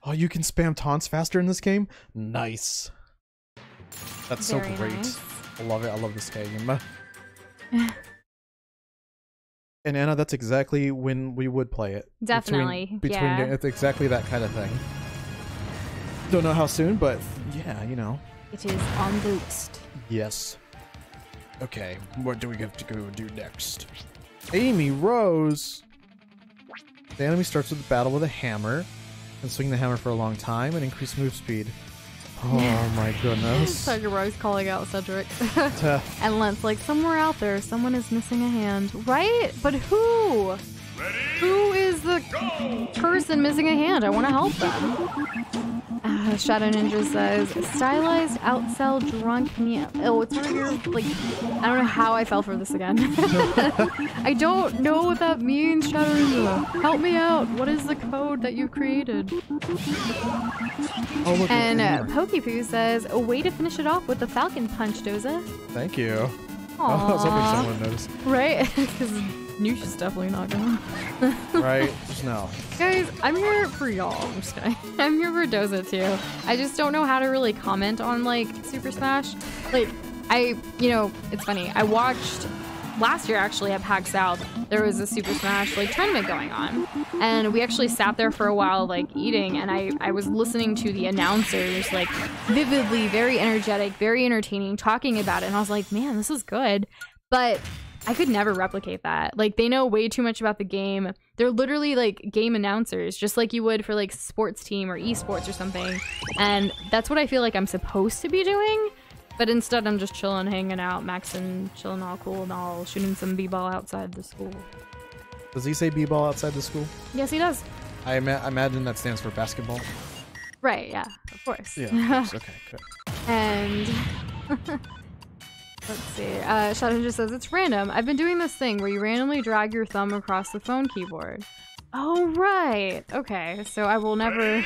Oh, you can spam taunts faster in this game? Nice. That's so Very great. nice. I love it. I love this game. And Anna, that's exactly when we would play it. Definitely, yeah. It's exactly that kind of thing. Don't know how soon, but yeah, you know. It is on the list. Yes. Okay, what do we have to go do next? Amy Rose! The enemy starts with the battle with a hammer, and swing the hammer for a long time, and increase move speed. Oh my goodness. Tiger Rose calling out Cedric. And Lent's like, somewhere out there, someone is missing a hand. Right? But who? Ready? Who is the person missing a hand? I want to help them. Shadow Ninja says, stylized outsell drunk me. Oh, it's one of your, like, I don't know how I fell for this again. I don't know what that means, Shadow Ninja. Help me out. What is the code that you created? Oh, look, and Pokepoo says, a way to finish it off with the Falcon Punch, Doza. Thank you. Aww. I was hoping someone noticed. Right? Because Noosh definitely not going. Right? No. Guys, I'm here for y'all. I'm just kidding. I'm here for Doza too. I just don't know how to really comment on like Super Smash. Like, it's funny. I watched last year actually at PAX South. There was a Super Smash like tournament going on, and we actually sat there for a while like eating, and I was listening to the announcers like vividly, very energetic, very entertaining, talking about it, and I was like, man, this is good, but I could never replicate that. Like, they know way too much about the game. They're literally like game announcers, just like you would for like sports team or esports or something. And that's what I feel like I'm supposed to be doing. But instead, I'm just chilling, hanging out, maxing, chilling all cool and all, shooting some b-ball outside the school. Does he say b-ball outside the school? Yes, he does. I imagine that stands for basketball. Right, yeah, of course. Yeah, of course. Okay, good. And let's see. Shadow just says, it's random. I've been doing this thing where you randomly drag your thumb across the phone keyboard. Oh, right. Okay, so I will never...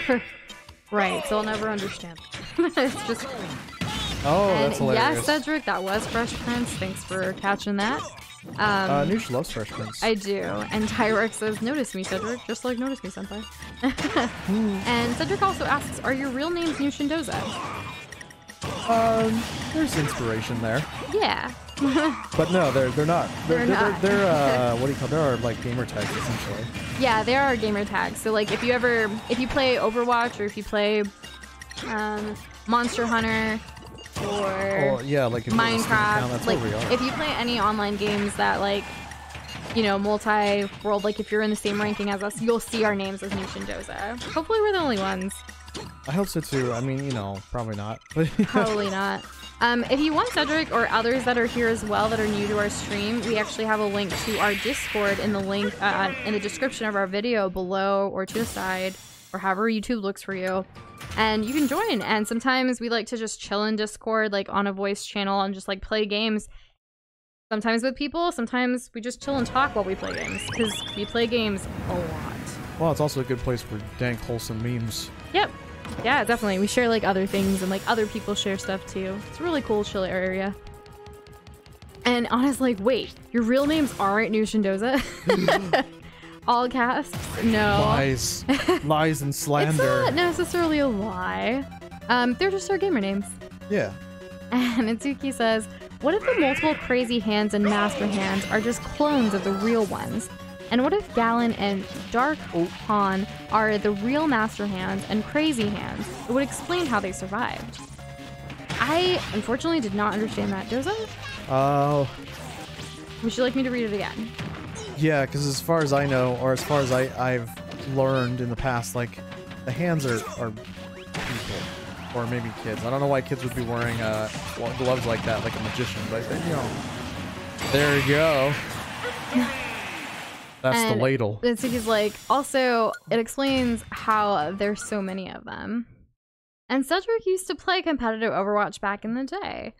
Right, so I'll never understand. It's just... Oh, And that's hilarious. yes, Cedric, that was Fresh Prince. Thanks for catching that. Noosh loves Fresh Prince. I do. And Tyrex says, notice me, Cedric, just like notice me, senpai. And Cedric also asks, are your real names Noosh and Doza? There's inspiration there. Yeah. But no, they're not. They're not. They're what do you call? They're like gamer tags essentially. Yeah, they are gamer tags. So like if you play Overwatch or if you play Monster Hunter or Yeah, like if Minecraft, that's like what we are. if you play any online games that like, you know, multi-world, like if you're in the same ranking as us, you'll see our names as Noosh and Doza. Hopefully we're the only ones. I hope so too. I mean, you know, probably not. Probably not. If you want Cedric or others that are here as well that are new to our stream, we actually have a link to our Discord in the link in the description of our video below or to the side or however YouTube looks for you. And you can join. And sometimes we like to just chill in Discord, like on a voice channel and just like play games. Sometimes with people, sometimes we just chill and talk while we play games because we play games a lot. Well, it's also a good place for dank, wholesome memes. Yep. Yeah, definitely. We share like other things and like other people share stuff too. It's a really cool chill area. And honestly, like, wait, your real names aren't Noosh and Doza? All casts? No. Lies. Lies and slander. It's not necessarily a lie. They're just our gamer names. Yeah. And Itsuki says, what if the multiple crazy hands and master hands are just clones of the real ones? And what if Gallon and Dark Han are the real master hands and crazy hands? It would explain how they survived. I unfortunately did not understand that. Doza? Oh. Would you like me to read it again? Yeah, because as far as I know, or as far as I've learned in the past, like, the hands are people. Or maybe kids. I don't know why kids would be wearing gloves like that, like a magician, but, you know. There you go. That's and the ladle. Itsuki's like, also, it explains how there's so many of them. And Cedric used to play competitive Overwatch back in the day.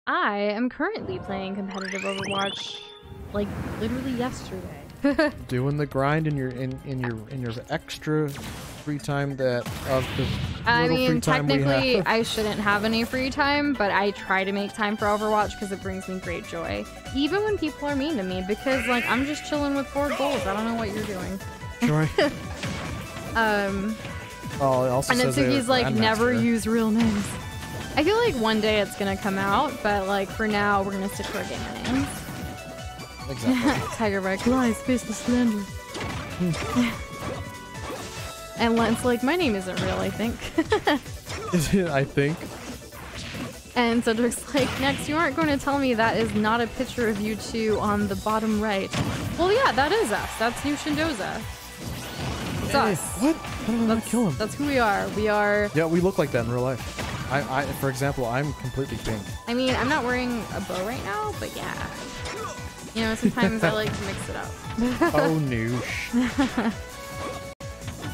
I am currently playing competitive Overwatch, like, literally yesterday. Doing the grind in your extra free time that of the I little free mean, time we technically, have. I shouldn't have any free time, but I try to make time for Overwatch because it brings me great joy. Even when people are mean to me, because, like, I'm just chilling with 4 goals. I don't know what you're doing. Sure. Oh, it also and says Itsuki's like, never Grandmaster. use real names. I feel like one day it's gonna come out, but, like, for now, we're gonna stick to our gamer names. Exactly. Tiger Rex, lies, face the slender. And Lent's like, my name isn't real, I think. Is it? I think. And Cedric's like, next, you aren't going to tell me that is not a picture of you two on the bottom right. Well, yeah, that is us. That's Noosh and Doza. It's us. What? How did I not kill him? That's who we are. We are... Yeah, we look like that in real life. I for example, I'm completely pink. I mean, I'm not wearing a bow right now, but yeah. You know, sometimes I like to mix it up. Oh, Noosh.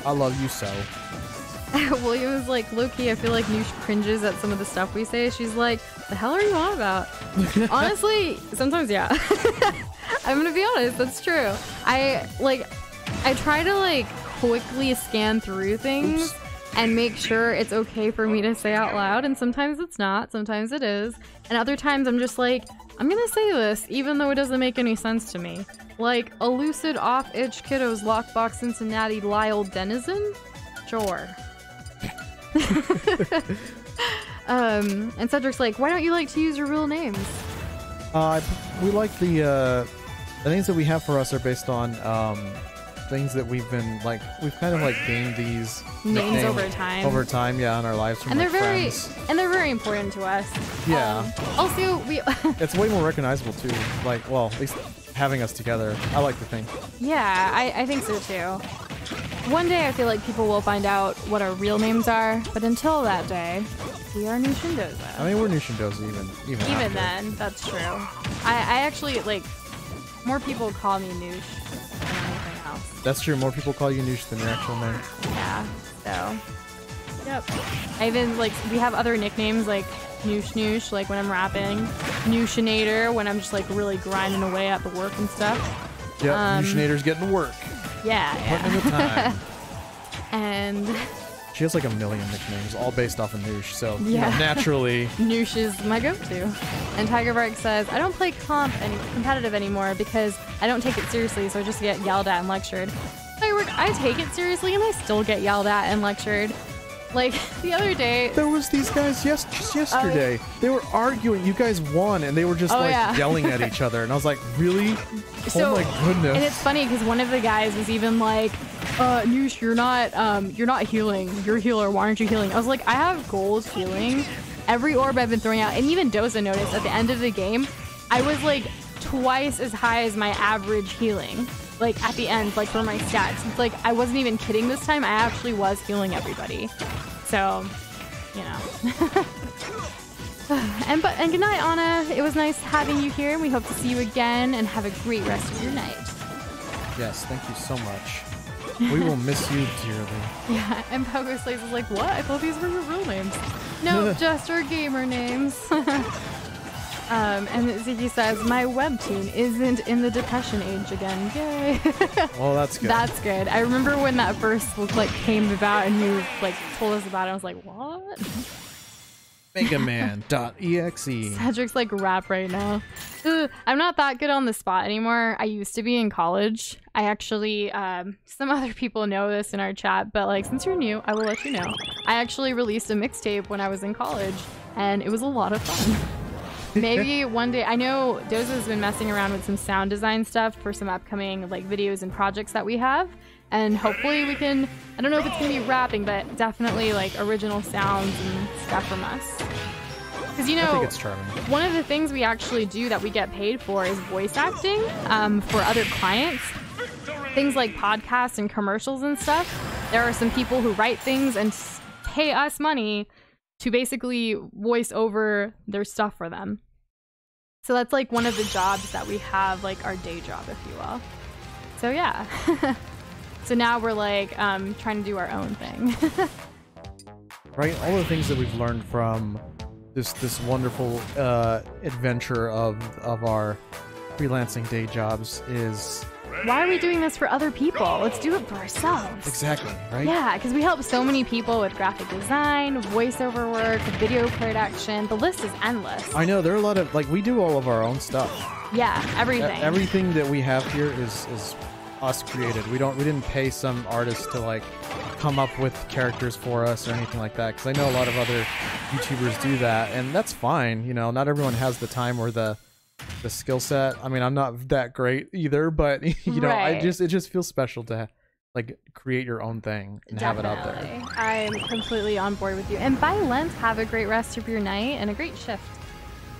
I love you so. William is like, low-key, I feel like Noosh cringes at some of the stuff we say. She's like, the hell are you on about? Honestly, sometimes, yeah. I'm gonna be honest, that's true. I try to, like, quickly scan through things and make sure it's okay for me to say out loud, and sometimes it's not, sometimes it is. And other times I'm just like, I'm gonna say this, even though it doesn't make any sense to me. Like, a lucid off-itch kiddos lockbox Cincinnati Lyle denizen? Sure. And Cedric's like, why don't you like to use your real names? We like the names that we have for us are based on things that we've been like, we've kind of like gained these Names over time. Over time, yeah, in our lives from And like, they're very friends. and they're very important to us. Yeah. Also, we It's way more recognizable too. Like, well, at least having us together, I like to think. yeah, I think so too. One day I feel like people will find out what our real names are, but until that day, we are Noosh and Doza. I mean, we're Noosh and Doza even after. then, that's true. I actually, like, more people call me Noosh than anything else. That's true. More people call you Noosh than your actual name. Yeah, so. Yep. I even, like, we have other nicknames, like Noosh Noosh, like when I'm rapping. Nooshinator, when I'm just, like, really grinding away at the work and stuff. Yep, Nooshinator's getting to work. Yeah, Putting in the time. And She has like a million nicknames, all based off of Noosh, so you Yeah. know, naturally. Noosh is my go-to. And Tiger Bark says, I don't play competitive anymore because I don't take it seriously, so I just get yelled at and lectured. Tiger Bark, I take it seriously and I still get yelled at and lectured. Like, the other day... There was these guys just yesterday. They were arguing. You guys won, and they were just yelling at each other. And I was like, really? So, oh my goodness. And it's funny because one of the guys was even like, Noosh, you're not healing. You're a healer. Why aren't you healing? I was like, I have gold healing. Every orb I've been throwing out, and even Dosa noticed at the end of the game, I was like twice as high as my average healing. Like at the end, like for my stats. It's like I wasn't even kidding this time. I actually was healing everybody. So, you know. And good night, Anna. It was nice having you here, and we hope to see you again. And have a great rest of your night. Yes, thank you so much. We will miss you dearly. Yeah, and Pogo Slays is like, what? I thought these were your real names. No, just our gamer names. And Ziggy says, my webtoon isn't in the depression age again. Yay. Well, that's good. That's good. I remember when that first like came about and you like told us about it. I was like, what? Megaman.exe. Cedric's like rap right now. Ugh, I'm not that good on the spot anymore. I used to be in college. I actually, some other people know this in our chat, but like since you're new, I will let you know. I actually released a mixtape when I was in college, and it was a lot of fun. Maybe one day, I know Doza's been messing around with some sound design stuff for some upcoming like videos and projects that we have. And hopefully we can, I don't know if it's going to be rapping, but definitely like original sounds and stuff from us. Because, you know, I think it's charming. One of the things we actually do that we get paid for is voice acting for other clients. Things like podcasts and commercials and stuff. There are some people who write things and pay us money to basically voice over their stuff for them. So that's like one of the jobs that we have, like our day job, if you will. So yeah. So now we're like trying to do our own thing. Right? All the things that we've learned from this wonderful adventure of our freelancing day jobs is... Why are we doing this for other people? Let's do it for ourselves. Exactly, right? Yeah, because we help so many people with graphic design, voiceover work, video production. The list is endless. I know, there are a lot of, like, we do all of our own stuff. Yeah, everything. Everything that we have here is us created. We didn't pay some artist to, like, come up with characters for us or anything like that, because I know a lot of other YouTubers do that, and that's fine. You know, not everyone has the time or the skill set. I mean, I'm not that great either, but you know, Right. it just feels special to like create your own thing and Definitely. have it out there. I'm completely on board with you. And by Lent, have a great rest of your night and a great shift.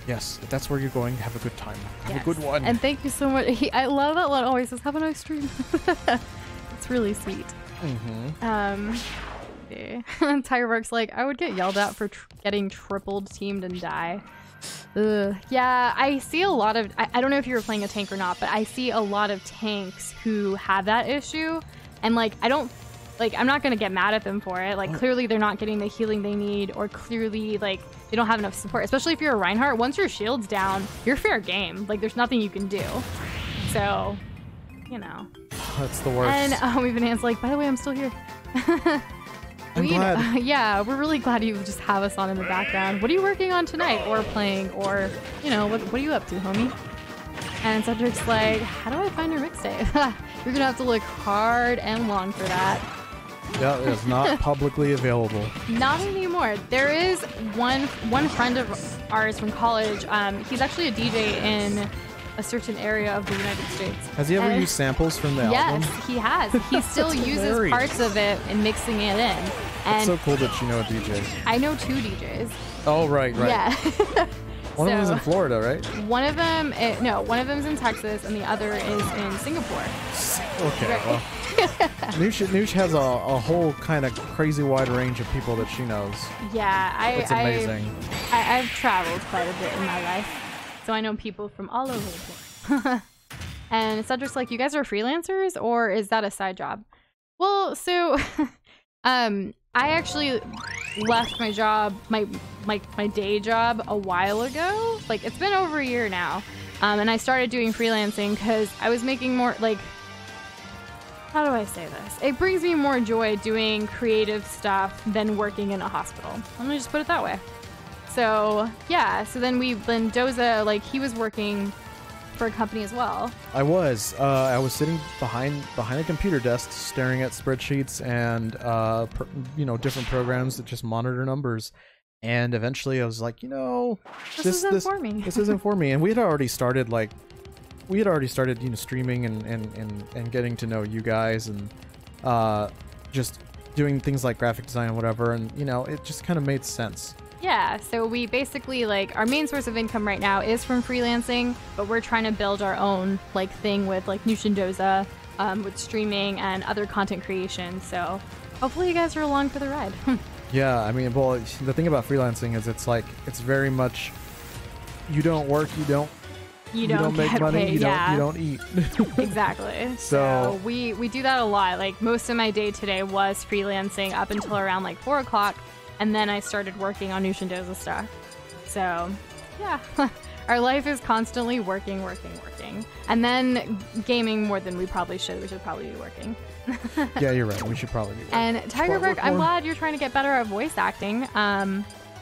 Yes, if that's where you're going, have a good time. Have Yes. a good one. And thank you so much. I love that Lent always says, have a nice stream. It's really sweet. Okay. Tyrework's like, I would get yelled at for getting tripled teamed and die. Ugh. Yeah, I see a lot of, I don't know if you were playing a tank or not, but I see a lot of tanks who have that issue. And like, I'm not gonna get mad at them for it. Like, clearly they're not getting the healing they need, or clearly like they don't have enough support. Especially if you're a Reinhardt, once your shield's down, you're fair game. Like, there's nothing you can do. So, you know. That's the worst. And even Ant's like, by the way, I'm still here. I'm glad. Yeah, we're really glad you just have us on in the background. What are you working on tonight, or playing, or, you know, what are you up to, homie? And Cedric's like, how do I find your mixtape? You're gonna have to look hard and long for that. Yeah, it's not publicly available. Not anymore. There is one friend of ours from college. He's actually a DJ in a certain area of the United States. Has he ever used samples from the album? Yes, he has. He still uses hilarious. parts of it and mixing it in. And It's so cool that you know a DJ. I know 2 DJs. Oh, right. Yeah. One of them is in Florida, right? One of them, one of them's in Texas and the other is in Singapore. Okay, Right. well. Noosh has a whole kind of crazy wide range of people that she knows. Yeah, It's amazing. I've traveled quite a bit in my life, so I know people from all over the place. And Cedric's like, you guys are freelancers, or is that a side job? Well, so I actually left my job, my day job a while ago. Like, it's been over a year now. And I started doing freelancing because I was making more, like, how do I say this? It brings me more joy doing creative stuff than working in a hospital. Let me just put it that way. So yeah, so then Doza, like, he was working for a company as well. I was sitting behind a computer desk staring at spreadsheets and different programs that just monitor numbers. And eventually I was like, this isn't for me. This isn't for me. And we had already started streaming and getting to know you guys and just doing things like graphic design and whatever, and it just kind of made sense. Yeah, so we basically, like, our main source of income right now is from freelancing, but we're trying to build our own, like, thing with, like, Nushin Doza, with streaming and other content creation. So hopefully you guys are along for the ride. Yeah, I mean, well, the thing about freelancing is it's very much, you don't work, you don't make money, you don't eat. Exactly. So we do that a lot. Like, most of my day today was freelancing up until around like 4 o'clock, and then I started working on Nushin Doza stuff. So yeah, our life is constantly working, and then gaming more than we probably should. We should probably be working. Yeah, you're right. We should probably be working. And Tigerberg, I'm glad you're trying to get better at voice acting.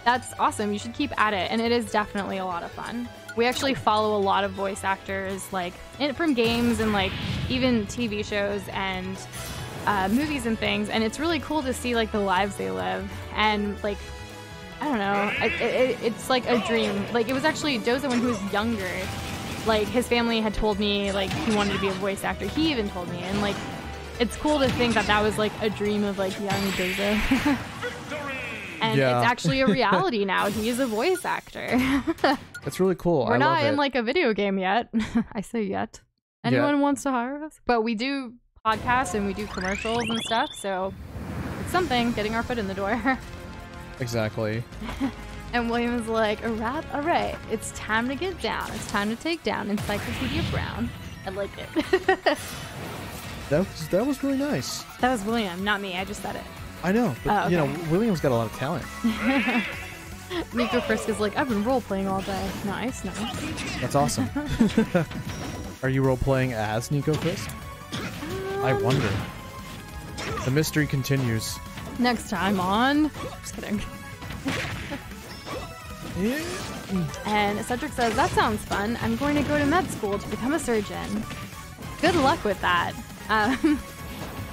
That's awesome. You should keep at it, and it is definitely a lot of fun. We actually follow a lot of voice actors, like, from games and, like, even TV shows and movies and things, and it's really cool to see, like, the lives they live. And, like, I don't know, it's like a dream. Like, it was actually Doza when he was younger. Like, his family had told me, like, he wanted to be a voice actor. He even told me, and, like, it's cool to think that was, like, a dream of, like, young Doza. And it's actually a reality now. He is a voice actor. It's really cool. We're not in like a video game yet. I say yet. Anyone wants to hire us? But we do podcasts and we do commercials and stuff. So it's something, getting our foot in the door. Exactly. And William is like, all right, it's time to get down. It's time to take down Encyclopedia Brown. I like it. That was really nice. That was William, not me. I just said it. I know, but okay. William's got a lot of talent. Nico Frisk is like, I've been role-playing all day. Nice. That's awesome. Are you role-playing as Nico Frisk? I wonder. The mystery continues. Next time on... Just kidding. And Cedric says, that sounds fun. I'm going to go to med school to become a surgeon. Good luck with that.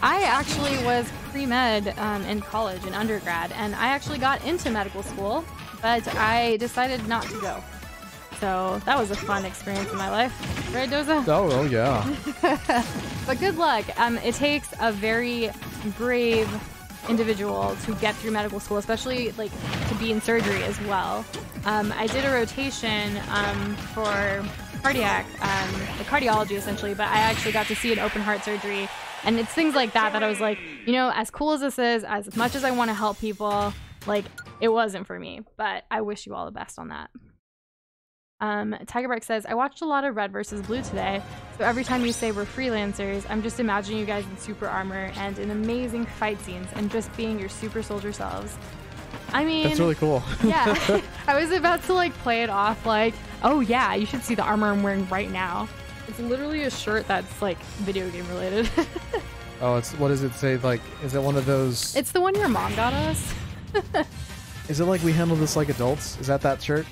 I actually was pre-med in college, in undergrad, and I actually got into medical school, but I decided not to go. So that was a fun experience in my life. Right, Doza? Oh yeah. But good luck. It takes a very brave individual to get through medical school, especially like to be in surgery as well. I did a rotation for cardiac, the cardiology essentially, but I actually got to see an open heart surgery. And it's things like that I was like, as cool as this is, as much as I want to help people, like, it wasn't for me. But I wish you all the best on that. Tigerbark says, I watched a lot of Red vs. Blue today, so every time you say we're freelancers, I'm just imagining you guys in super armor and in amazing fight scenes and just being your super soldier selves. I mean... That's really cool. Yeah. I was about to, like, play it off like, oh yeah, you should see the armor I'm wearing right now. It's literally a shirt that's, like, video game related. Oh, what does it say? Like, is it one of those... It's the one your mom got us. Is it like we handle this like adults? Is that shirt?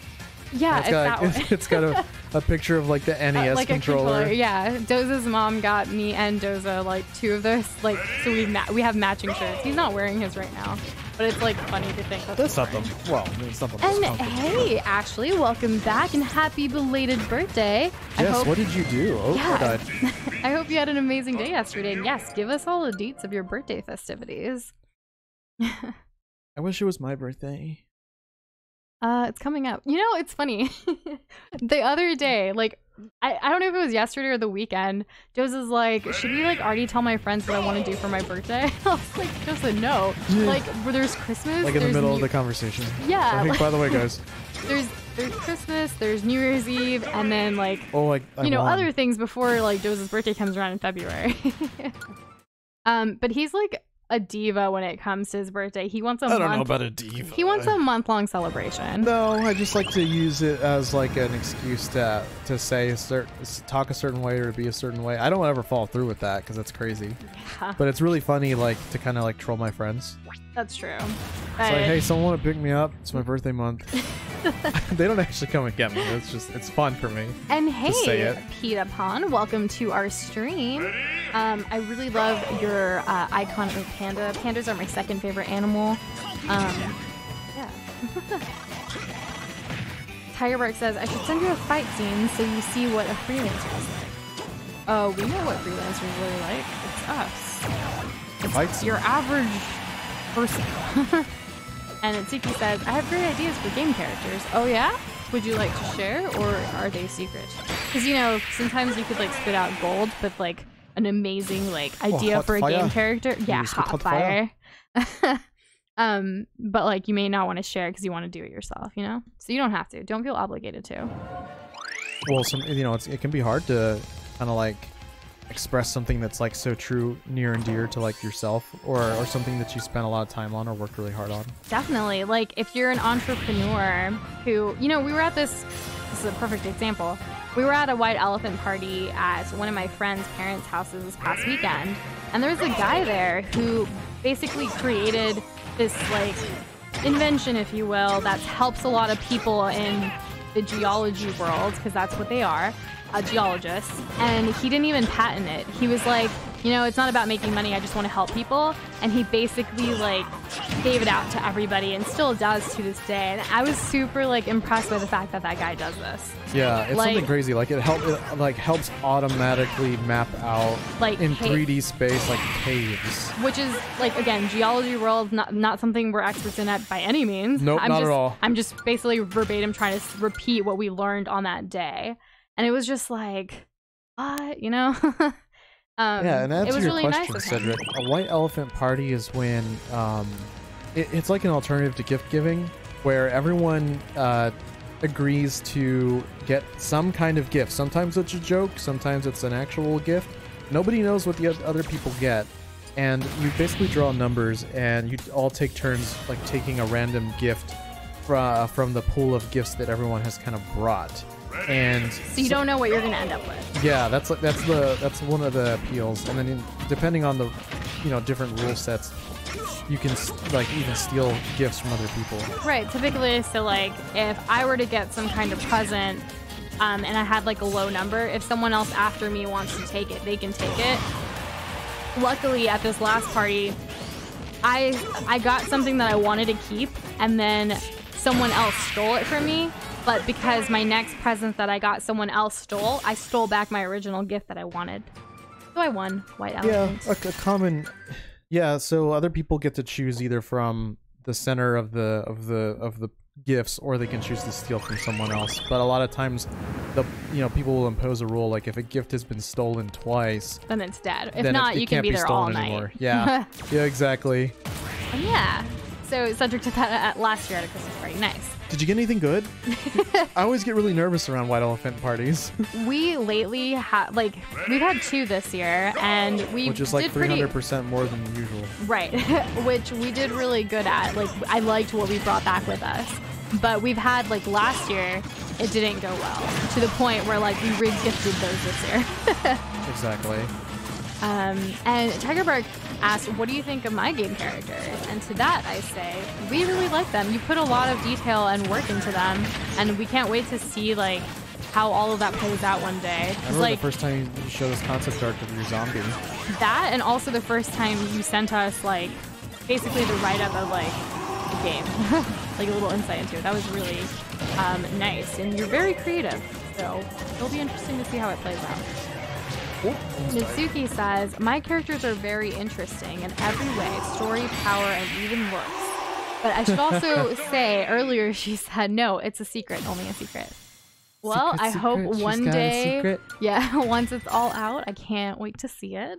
Yeah, it's that one. It's got a picture of, like, the NES like controller. A controller. Yeah, Doza's mom got me and Doza, like, 2 of those. Like, so we have matching shirts. He's not wearing his right now. But it's, like, funny to think that's not them. Well, it's not them. And hey, Ashley, welcome back and happy belated birthday. Yes, what did you do? Oh, yeah. I hope you had an amazing day yesterday. And yes, give us all the deets of your birthday festivities. I wish it was my birthday. It's coming up. It's funny. The other day, like, I don't know if it was yesterday or the weekend, Doza's like, should we, like, already tell my friends what I want to do for my birthday? I was like, Doza, no. Like, where there's Christmas. Like in the middle of the conversation. Yeah. I think, by the way, guys. There's Christmas, there's New Year's Eve, and then, like, other things before, like, Doza's birthday comes around in February. But he's, like, a diva when it comes to his birthday. He wants a I don't know about a diva. He wants a month-long celebration. No, I just like to use it as like an excuse to say talk a certain way or to be a certain way. I don't ever follow through with that because that's crazy. Yeah, But it's really funny, like to kind of like troll my friends. that's true. It's like, hey, someone want to pick me up? It's my birthday month. They don't actually come and get me. It's fun for me. And to say hey, it. Pete Upon, welcome to our stream. I really love your icon of panda. Pandas are my second favorite animal. Yeah. Tiger Bark says, I should send you a fight scene so you see what a freelancer is like. We know what freelancers really like. It's us. It's Fight scene. your average person. And Itsuki says, I have great ideas for game characters. Oh yeah? Would you like to share, or are they secret? Because, you know, sometimes you could, like, spit out gold with, like, an amazing, like, idea for a game character. Yeah, hot fire. But, like, you may not want to share because you want to do it yourself, you know? So you don't have to. Don't feel obligated to. Well, you know, it can be hard to kind of, like, express something that's like so true, near and dear to like yourself, or something that you spent a lot of time on or worked really hard on. Definitely. Like if you're an entrepreneur who, you know, we were at this is a perfect example. We were at a white elephant party at one of my friend's parents' houses this past weekend, and there was a guy there who basically created this like invention, if you will, that helps a lot of people in the geology world, because that's what they are. Geologist, and he didn't even patent it. He was like, you know, it's not about making money, I just want to help people. And he basically like gave it out to everybody and still does to this day. And I was super like impressed by the fact that that guy does this. Yeah, it's like, something crazy. Like it helps automatically map out like in 3D space like caves. Which is like, again, geology world, not something we're experts in at by any means. Nope, not at all. I'm just basically verbatim trying to repeat what we learned on that day. And it was just like, what, you know? Yeah, and that's your really question, nice Cedric. A white elephant party is when it's like an alternative to gift giving, where everyone agrees to get some kind of gift. Sometimes it's a joke, sometimes it's an actual gift. Nobody knows what the other people get, and you basically draw numbers, and you all take turns like taking a random gift from the pool of gifts that everyone has kind of brought. And so you don't know what you're gonna end up with. Yeah, that's one of the appeals. And then depending on the different rule sets, you can like even steal gifts from other people. Right. Typically, so like if I were to get some kind of present, and I had like a low number, if someone else after me wants to take it, they can take it. Luckily, at this last party, I got something that I wanted to keep, and then someone else stole it from me. But because my next present that I got someone else stole, I stole back my original gift that I wanted. So I won white elephant. Yeah, a common. Yeah, so other people get to choose either from the center of the gifts, or they can choose to steal from someone else. But a lot of times, people will impose a rule like if a gift has been stolen twice, then it's dead. If not, you can be there all night. Anymore. Yeah, yeah, exactly. Yeah. So Cedric did that at last year at a Christmas party. Nice. Did you get anything good? I always get really nervous around white elephant parties. We lately had, like, we've had 2 this year, and we which is like 300% more than usual. Right, which we did really good at. Like, I liked what we brought back with us. But we've had, like, last year, it didn't go well. To the point where, like, we re-gifted those this year. Exactly. And Tiger Bark asked, what do you think of my game characters? And to that I say, we really like them. You put a lot of detail and work into them, and we can't wait to see like how all of that plays out one day. I remember the first time you showed us concept art of your zombie. That, and also the first time you sent us like basically the write-up of like the game. Like a little insight into it. That was really nice, and you're very creative, so it'll be interesting to see how it plays out. Mitsuki says, my characters are very interesting in every way, story, power, and even looks. But I should also say, earlier she said, no, it's a secret, only a secret. Well, I hope one day, yeah, once it's all out, I can't wait to see it.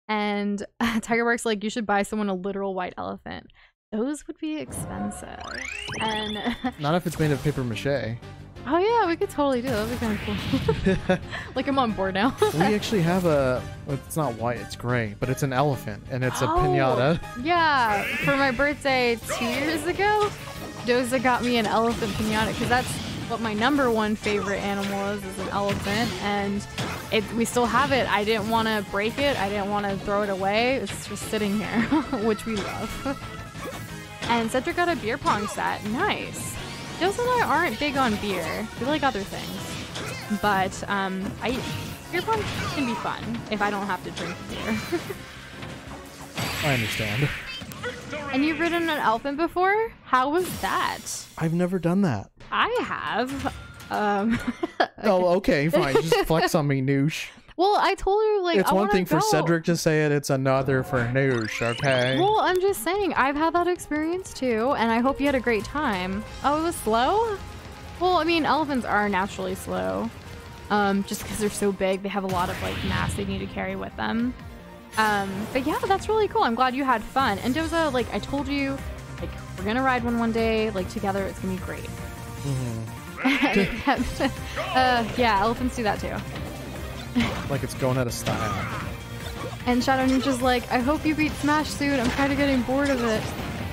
And Tigerworks like, you should buy someone a literal white elephant. Those would be expensive. And not if it's made of paper mache. Oh yeah, we could totally do that. That'd be kind of cool. Like I'm on board now. We actually have a. It's not white. It's gray, but it's an elephant, and it's a pinata. Yeah, for my birthday 2 years ago, Doza got me an elephant pinata because that's what my #1 favorite animal is an elephant, and we still have it. I didn't want to break it. I didn't want to throw it away. It's just sitting here, which we love. And Cedric got a beer pong set. Nice. Doza and I aren't big on beer. We like other things. But beer pong can be fun if I don't have to drink beer. I understand. And you've ridden an elephant before? How was that? I've never done that. I have. Okay. Oh, okay, fine. Just flex on me, Noosh. Well, I told her, like, it's one thing for Cedric to say it, it's another for Noosh, okay? Well, I'm just saying, I've had that experience too, and I hope you had a great time. Oh, it was slow? Well, I mean, elephants are naturally slow. Just because they're so big, they have a lot of, like, mass they need to carry with them. But yeah, that's really cool. I'm glad you had fun. And Doza, like, I told you, like, we're gonna ride one day, like, together. It's gonna be great. Yeah, elephants do that too. Like it's going out of style. And Shadow Ninja's like, I hope you beat Smash soon. I'm kind of getting bored of it.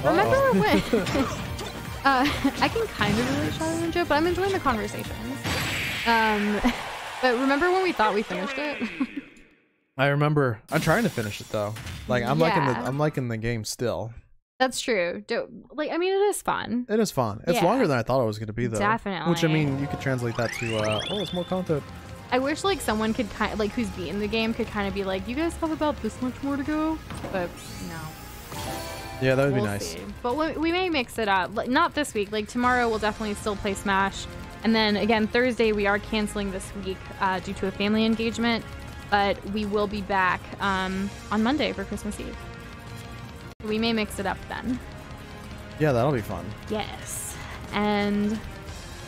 Remember when... I can kind of relate Shadow Ninja, but I'm enjoying the conversations. But remember when we thought we finished it? I remember. I'm trying to finish it though. Like I'm liking the game still. That's true. Like, I mean, it is fun. It is fun. It's longer than I thought it was going to be, though. Definitely. Which, I mean, you could translate that to, oh, it's more content. I wish, like, someone could kind of, like, who's beaten the game could kind of be like, you guys have about this much more to go? But, no. Yeah, that would be nice. See. But we may mix it up. Like, not this week. Like, tomorrow we'll definitely still play Smash. And then, again, Thursday we are canceling this week due to a family engagement. But we will be back on Monday for Christmas Eve. We may mix it up then. Yeah, that'll be fun. Yes. And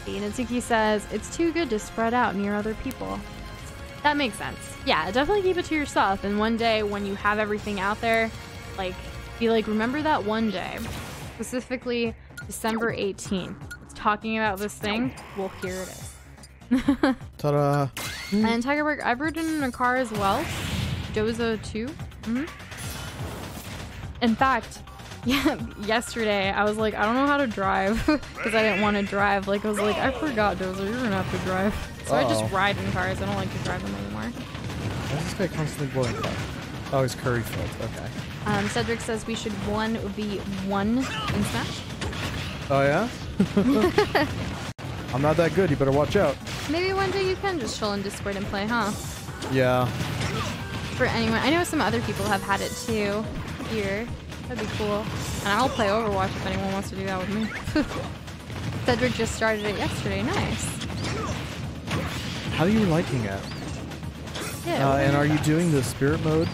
Natsuki says, it's too good to spread out near other people. That makes sense. Yeah, definitely keep it to yourself. And one day when you have everything out there, like, be like, remember that one day. Specifically, December 18th. It's talking about this thing. Well, here it is. Ta-da! And Tigerberg, I've ridden in a car as well. Doza too. In fact, yeah, yesterday I was like, I don't know how to drive because I didn't want to drive. Like, I was like, I forgot, Doza, you're gonna have to drive. So I just ride in cars. I don't like to drive them anymore. Why is this guy constantly blowing up? Oh, he's curry filled. Okay. Cedric says we should 1v1 in Smash. Oh yeah? I'm not that good. You better watch out. Maybe one day you can just chill in Discord and play, huh? Yeah. For anyone, I know some other people have had it too. Here, that'd be cool. And I'll play Overwatch if anyone wants to do that with me. Cedric just started it yesterday. Nice. How are you liking it? Yeah. And are you doing the spirit mode,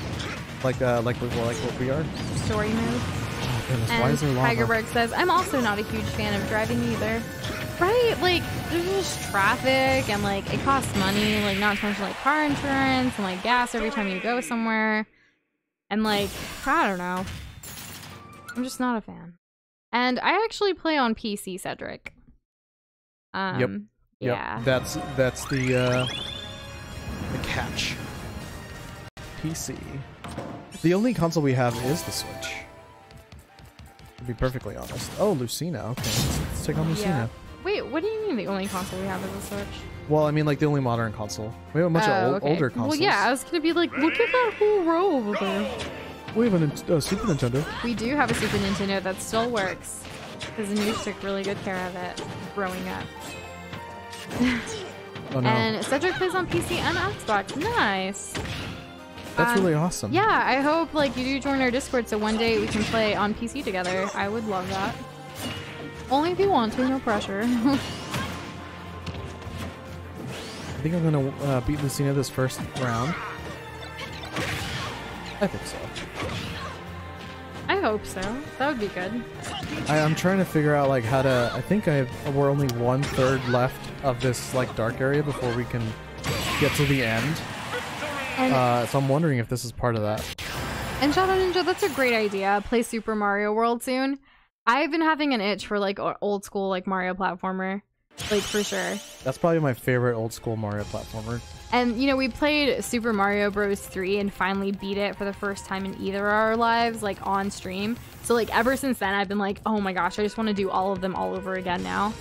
like what we are? Story mode. Oh goodness, why And is there lava? Tigerberg says, I'm also not a huge fan of driving either. Right? Like, there's just traffic and, like, it costs money. Like, not to mention, like, car insurance and, like, gas every time you go somewhere. And, like, I don't know. I'm just not a fan. And I actually play on PC, Cedric. Yep. Yeah. That's the catch. PC. The only console we have is the Switch. To be perfectly honest. Oh, Lucina. Okay, let's take on Lucina. Yeah. Wait, what do you mean the only console we have is the Switch? Well, I mean, like, the only modern console. We have a bunch of older consoles. Well, yeah, I was gonna be like, look at that whole row over there. We have a Super Nintendo. We do have a Super Nintendo that still works. Because Anoush took really good care of it growing up. Oh, no. And Cedric plays on PC and Xbox. Nice. That's really awesome. Yeah, I hope, like, you do join our Discord so one day we can play on PC together. I would love that. Only if you want to, no pressure. I think I'm gonna beat Lucina this first round. I think so. I hope so. That would be good. I'm trying to figure out, like, how to... I think we're only 1/3 left of this, like, dark area before we can get to the end. And so I'm wondering if this is part of that. And Shadow Ninja, that's a great idea. Play Super Mario World soon. I've been having an itch for, like, old school, like, Mario platformer. Like, for sure. That's probably my favorite old school Mario platformer. And, you know, we played Super Mario Bros. 3 and finally beat it for the first time in either of our lives, like, on stream. So, like, ever since then, I've been like, oh my gosh, I just want to do all of them all over again now.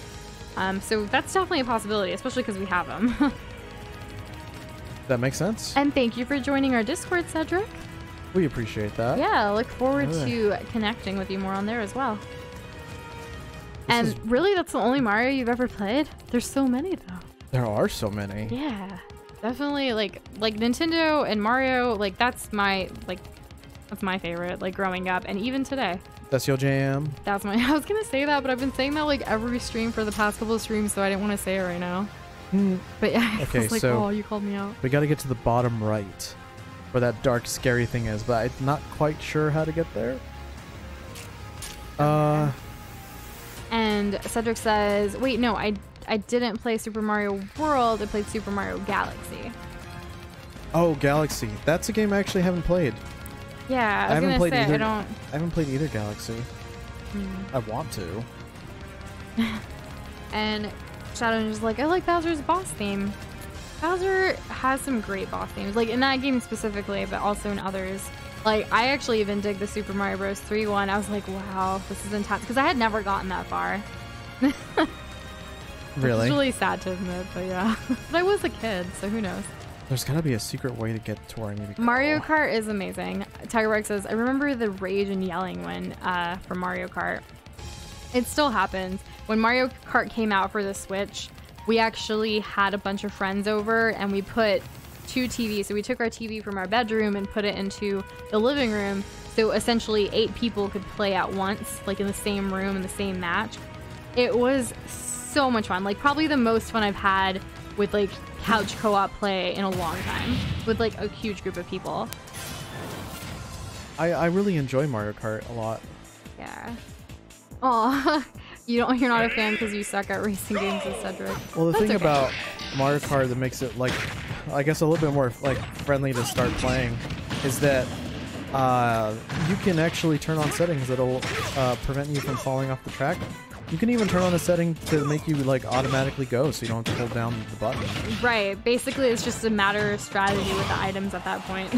So that's definitely a possibility, especially because we have them. That makes sense. And thank you for joining our Discord, Cedric. We appreciate that. Yeah, I look forward to connecting with you more on there as well. And really, that's the only Mario you've ever played? There's so many, though. There are so many. Yeah. Definitely, like Nintendo and Mario, like, that's my favorite, like, growing up, and even today. That's your jam? That's my... I was gonna say that, but I've been saying that, like, every stream for the past couple of streams, so I didn't want to say it right now. But yeah, I was like, oh, you called me out. We gotta get to the bottom right, where that dark, scary thing is, but I'm not quite sure how to get there. And Cedric says, wait, no, I didn't play Super Mario World, I played Super Mario Galaxy. Oh, Galaxy. That's a game I actually haven't played. Yeah, I was gonna say, I haven't played either Galaxy. I want to. And Shadow is like, I like Bowser's boss theme. Bowser has some great boss themes, like in that game specifically, but also in others. Like, I actually even dig the Super Mario Bros. 3 one. I was like, wow, this is intense, because I had never gotten that far. Really? It's really sad to admit, but yeah. But I was a kid, so who knows? There's gotta be a secret way to get to where I need to go. Mario Kart is amazing. Tiger Rex says, I remember the rage and yelling when from Mario Kart. It still happens. When Mario Kart came out for the Switch, we actually had a bunch of friends over and we put 2 TVs. So we took our TV from our bedroom and put it into the living room. So essentially 8 people could play at once, like in the same room in the same match. It was so much fun. Like, probably the most fun I've had with like couch co-op play in a long time with like a huge group of people. I really enjoy Mario Kart a lot. Yeah. Oh, you're not a fan because you suck at racing games with Cedric. Well, the thing about Mario Kart that makes it, like, I guess a little bit more like friendly to start playing is that you can actually turn on settings that'll prevent you from falling off the track. You can even turn on a setting to make you like automatically go, so you don't have to hold down the button. Right. Basically, it's just a matter of strategy with the items at that point.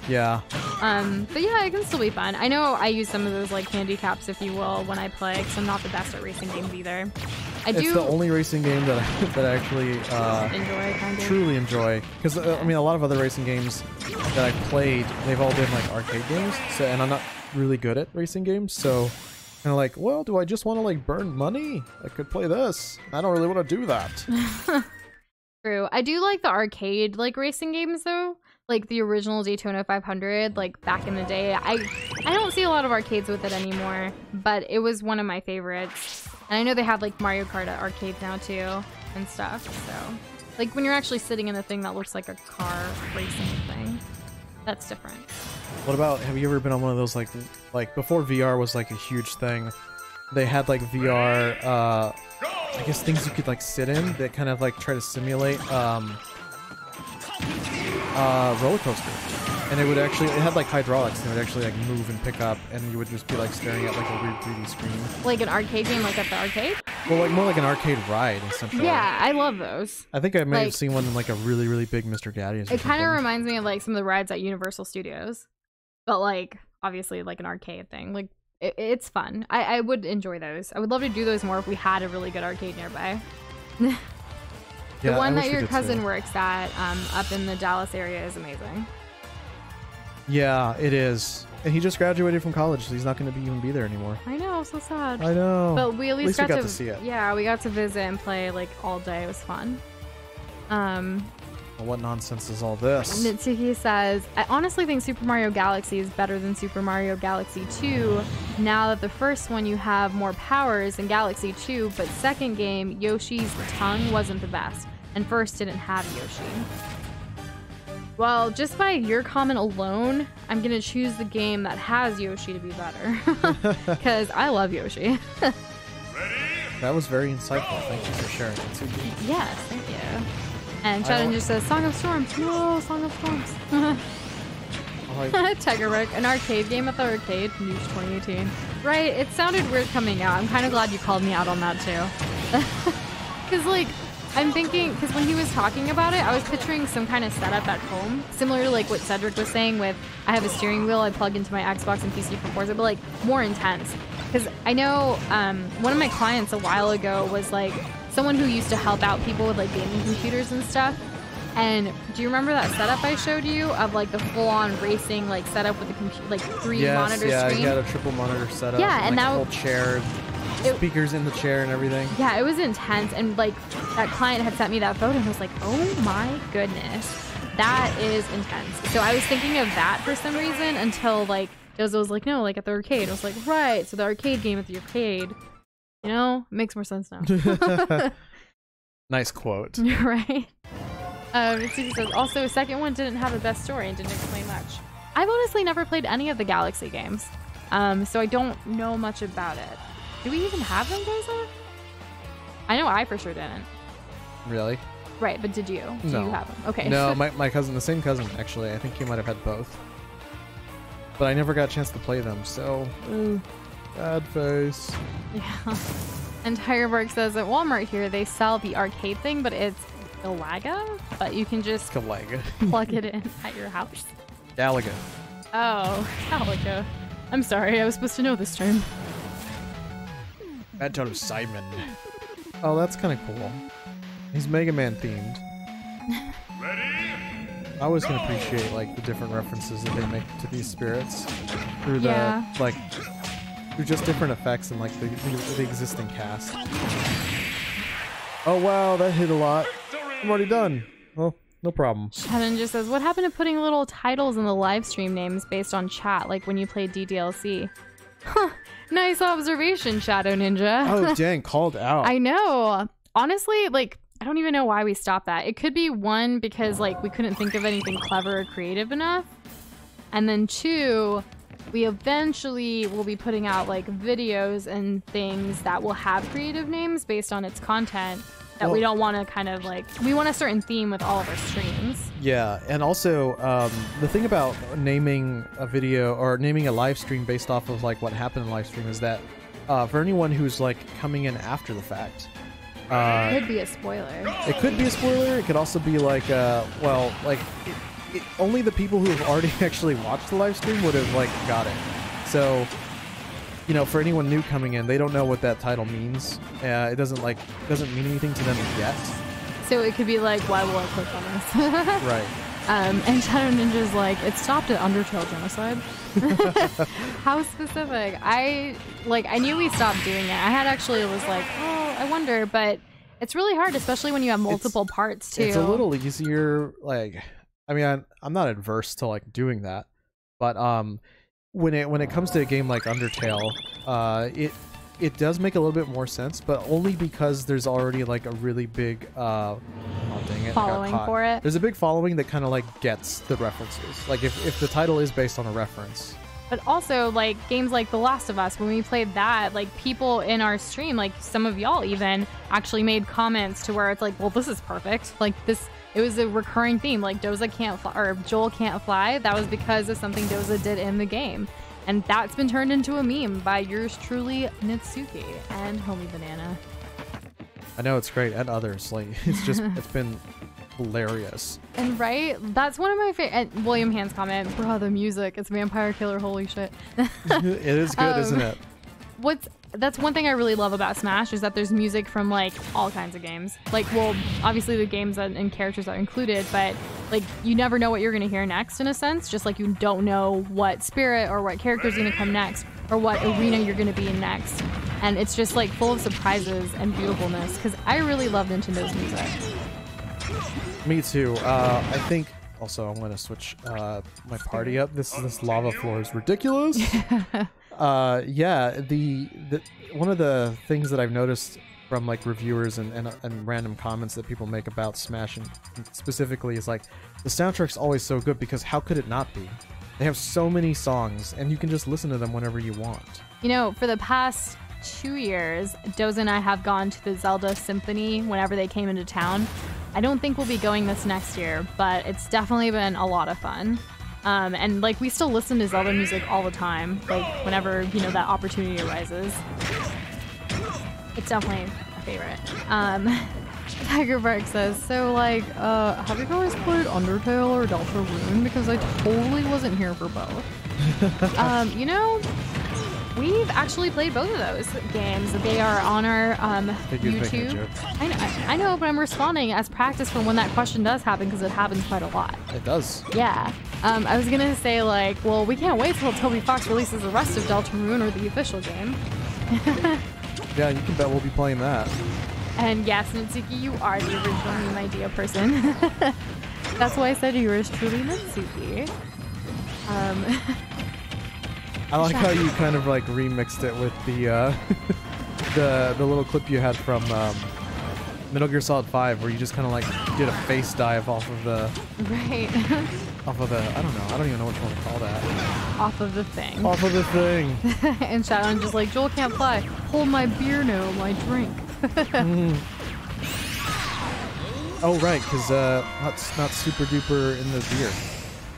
Yeah. But yeah, it can still be fun. I know I use some of those like handicaps, if you will, when I play, because I'm not the best at racing games either. It's the only racing game that I actually truly enjoy. Because I mean, a lot of other racing games that I've played, they've all been like arcade games. So, and I'm not really good at racing games, so. And I'm like, well, do I just want to like burn money? I could play this. I don't really want to do that. True. I do like the arcade like racing games though. Like the original Daytona 500, like back in the day. I don't see a lot of arcades with it anymore, but it was one of my favorites. And I know they have like Mario Kart at arcades now too and stuff. So like when you're actually sitting in a thing that looks like a car racing thing, that's different. What about, have you ever been on one of those like before VR was like a huge thing, they had like VR I guess things you could like sit in that kind of like try to simulate roller coaster, and it had like hydraulics and it would actually like move and pick up, and you would just be like staring at like a weird 3D screen. Like an arcade game, like at the arcade? Well, like more like an arcade ride essentially. Yeah, I love those. I think I may have seen one in like a really, really big Mr. Gaddy's. It kind of reminds me of like some of the rides at Universal Studios, but like obviously like an arcade thing. Like it's fun. I would enjoy those. I would love to do those more if we had a really good arcade nearby. The one that your cousin works at up in the Dallas area is amazing. Yeah, it is. And he just graduated from college, so he's not going to even be there anymore. I know, so sad. I know. But we at least got to see it. Yeah, we got to visit and play like all day. It was fun. Well, what nonsense is all this? Mitsuki says, I honestly think Super Mario Galaxy is better than Super Mario Galaxy 2. Now that the first one you have more powers in Galaxy 2, but second game, Yoshi's tongue wasn't the best, and first didn't have Yoshi. Well, just by your comment alone, I'm gonna choose the game that has Yoshi to be better. Because I love Yoshi. That was very insightful. Thank you for sharing, Mitsuki. Yes, thank you. And Chadden just says, Song of Storms. No, Song of Storms. Tiger Rick, an arcade game at the arcade. News 2018. Right, it sounded weird coming out. I'm kind of glad you called me out on that too. Because, like, I'm thinking, because when he was talking about it, I was picturing some kind of setup at home, similar to like what Cedric was saying with, I have a steering wheel, I plug into my Xbox and PC for Forza, but like more intense. Because I know one of my clients a while ago was like someone who used to help out people with like gaming computers and stuff. And do you remember that setup I showed you of like the full-on racing like setup with the like 3 monitor screen? Yeah, he had a triple monitor setup. Yeah, and like, that whole chair, speakers in the chair and everything. Yeah, it was intense. And like that client had sent me that photo and I was like, oh my goodness, that is intense. So I was thinking of that for some reason until like Dozo was like, no, like at the arcade. I was like, right, so the arcade game at the arcade, you know, makes more sense now. Nice quote. Right? Susie says, also, second one didn't have the best story and didn't explain much. I've honestly never played any of the Galaxy games, so I don't know much about it. Do we even have them, Doza? I know I for sure didn't. Really? Right, but did you? Do you have them? Okay. No, my cousin, the same cousin, actually. I think he might have had both. But I never got a chance to play them, so... bad face. Yeah. And Tigerbark says at Walmart here, they sell the arcade thing, but it's Galaga, but you can just Galaga. plug it in at your house. Galaga. Oh, Galaga. I'm sorry, I was supposed to know this term. Bad Totem Simon. Oh, that's kind of cool. He's Mega Man themed. I always can appreciate like the different references that they make to these spirits through the like through just different effects and like the existing cast. Oh wow, that hit a lot. I'm already done. Well, no problem. Shannon just says, what happened to putting little titles in the live stream names based on chat, like when you played DDLC? Huh. Nice observation, Shadow Ninja. Oh, dang, called out. I know. Honestly, like, I don't even know why we stopped that. It could be one, because like we couldn't think of anything clever or creative enough. And then 2, we eventually will be putting out like videos and things that will have creative names based on its content. That we don't want to kind of like, we want a certain theme with all of our streams. Yeah, and also the thing about naming a video or naming a live stream based off of like what happened in live stream is that for anyone who's like coming in after the fact, it could be a spoiler. It could be a spoiler. It could also be like, well, like only the people who have already actually watched the live stream would have like got it. So. You know, for anyone new coming in, they don't know what that title means. It doesn't mean anything to them yet. So it could be like, why will I click on this? Right. And Shadow Ninja's like, it stopped at Undertale genocide. How specific? I knew we stopped doing it. I had actually was like, oh, I wonder, but it's really hard, especially when you have multiple parts too. It's a little easier. Like, I mean, I'm not adverse to like doing that, but when it comes to a game like Undertale, it does make a little bit more sense, but only because there's already like a really big oh dang it, following for it. There's a big following that kind of like gets the references. Like if the title is based on a reference. But also like games like The Last of Us, when we played that, like people in our stream, like some of y'all even actually made comments to where it's like, well, this is perfect. Like this. It was a recurring theme, like Doza can't fly, or Joel can't fly. That was because of something Doza did in the game. And that's been turned into a meme by yours truly, Nitsuki, and Homie Banana. I know, it's great, and others. Like, it's been hilarious. And right? That's one of my favorite. William Hand's comment, bruh, the music, it's Vampire Killer, holy shit. It is good, isn't it? That's one thing I really love about Smash is that there's music from like all kinds of games. Like, well, obviously the games and characters are included, but like you never know what you're gonna hear next in a sense. Just like you don't know what spirit or what character is gonna come next or what arena you're gonna be in next. And it's just like full of surprises and beautifulness because I really love Nintendo's music. Me too. I think also I'm gonna switch my party up. This lava floor is ridiculous. Yeah, the one of the things that I've noticed from like reviewers and random comments that people make about Smash and specifically is like the soundtrack's always so good because how could it not be? They have so many songs and you can just listen to them whenever you want. You know, for the past 2 years, Doza and I have gone to the Zelda Symphony whenever they came into town. I don't think we'll be going this next year, but it's definitely been a lot of fun. And like we still listen to Zelda music all the time, like whenever, you know, that opportunity arises. It's definitely a favorite. Tiger Bark says, so like, have you guys played Undertale or Deltarune? Because I totally wasn't here for both. You know, we've actually played both of those games. They are on our YouTube. I know, but I'm responding as practice for when that question does happen because it happens quite a lot. It does. Yeah. I was gonna say like, well, we can't wait till Toby Fox releases the rest of Deltarune or the official game. Yeah, you can bet we'll be playing that. And yes, Natsuki, you are the original meme idea person. That's why I said yours truly, Natsuki. I like how you kind of like remixed it with the the little clip you had from Metal Gear Solid 5, where you just kind of like did a face dive off of the off of the I don't even know which one to call that. Off of the thing. Off of the thing. And Shadow's just like, Joel can't fly. Hold my beer now, my drink. Oh right, because not super duper in the beer.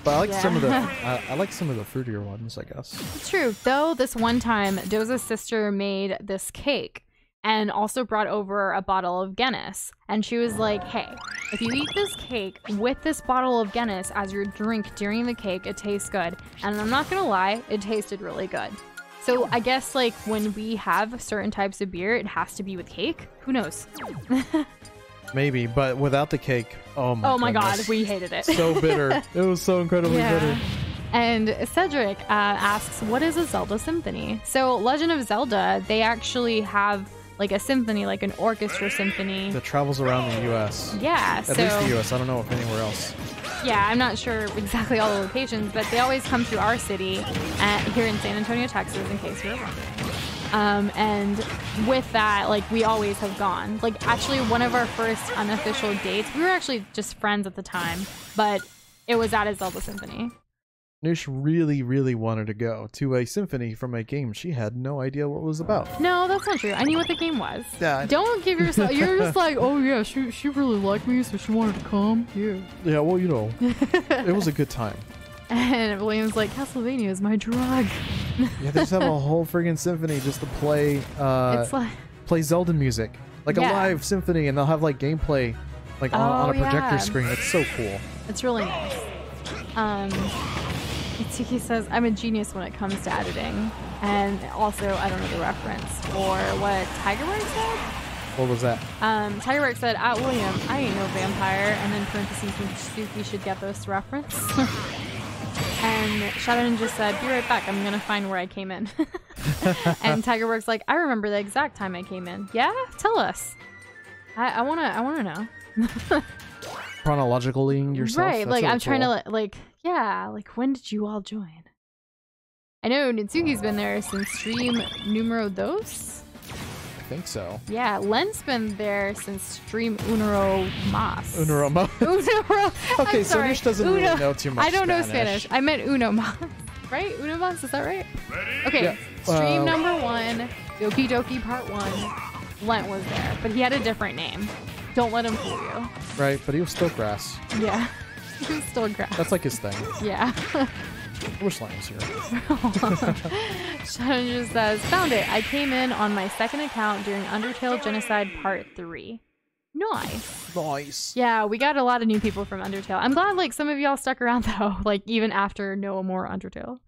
But I like some of the I like some of the fruitier ones, I guess. It's true. Though this one time, Doza's sister made this cake and also brought over a bottle of Guinness. And she was like, hey, if you eat this cake with this bottle of Guinness as your drink during the cake, it tastes good. And I'm not gonna lie, it tasted really good. So I guess like when we have certain types of beer, it has to be with cake. Who knows? Maybe, but without the cake, oh my god, we hated it. So bitter. It was so incredibly bitter. And Cedric asks, what is a Zelda symphony? So Legend of Zelda, they actually have like a symphony, like an orchestra symphony. That travels around the U.S. Yeah. At least the U.S. I don't know if anywhere else. Yeah, I'm not sure exactly all the locations, but they always come through our city here in San Antonio, Texas, in case you're wondering. And with that, like, we always have gone. Like, actually, one of our first unofficial dates, we were actually just friends at the time, but it was at a Zelda symphony. Noosh really, really wanted to go to a symphony from a game she had no idea what it was about. No, that's not true. I knew what the game was. Yeah. Don't give yourself... You're just like, oh yeah, she really liked me, so she wanted to come. Yeah. Yeah, well, you know, it was a good time. And William's like, Castlevania is my drug. Yeah, they just have a whole friggin' symphony just to play play Zelda music. Like a live symphony, and they'll have like gameplay like on a projector screen. It's so cool. It's really nice. Itsuki says, I'm a genius when it comes to editing. And also, I don't know the reference for what Tigerberg said. What was that? Tigerberg said, at William, I ain't no vampire. And then parentheses, Itsuki should get this reference. And Shadow Ninja said, be right back. I'm going to find where I came in. And Tigerberg's like, I remember the exact time I came in. Yeah? Tell us. I want to know. Chronologically yourself? Right. That's like, really I'm trying cool. to, like, yeah, like, when did you all join? I know Nitsuki's been there since stream numero dos. I think so. Yeah, Len's been there since stream Unero Mas. Unero Mas. Unero. Okay, so Nish doesn't really know too much I don't know Spanish. Spanish. I meant Uno Mas. Right? Uno Mas, is that right? Okay, yeah. stream number 1, Doki Doki part 1. Lent was there, but he had a different name. Don't let him fool you. Right, but he was still grass. Yeah. He was still grass. That's like his thing. Yeah. I wish Lion was here. Shadow just says, found it. I came in on my second account during Undertale Genocide Part 3. Nice. Nice. Yeah, we got a lot of new people from Undertale. I'm glad like some of y'all stuck around though, like even after no more Undertale.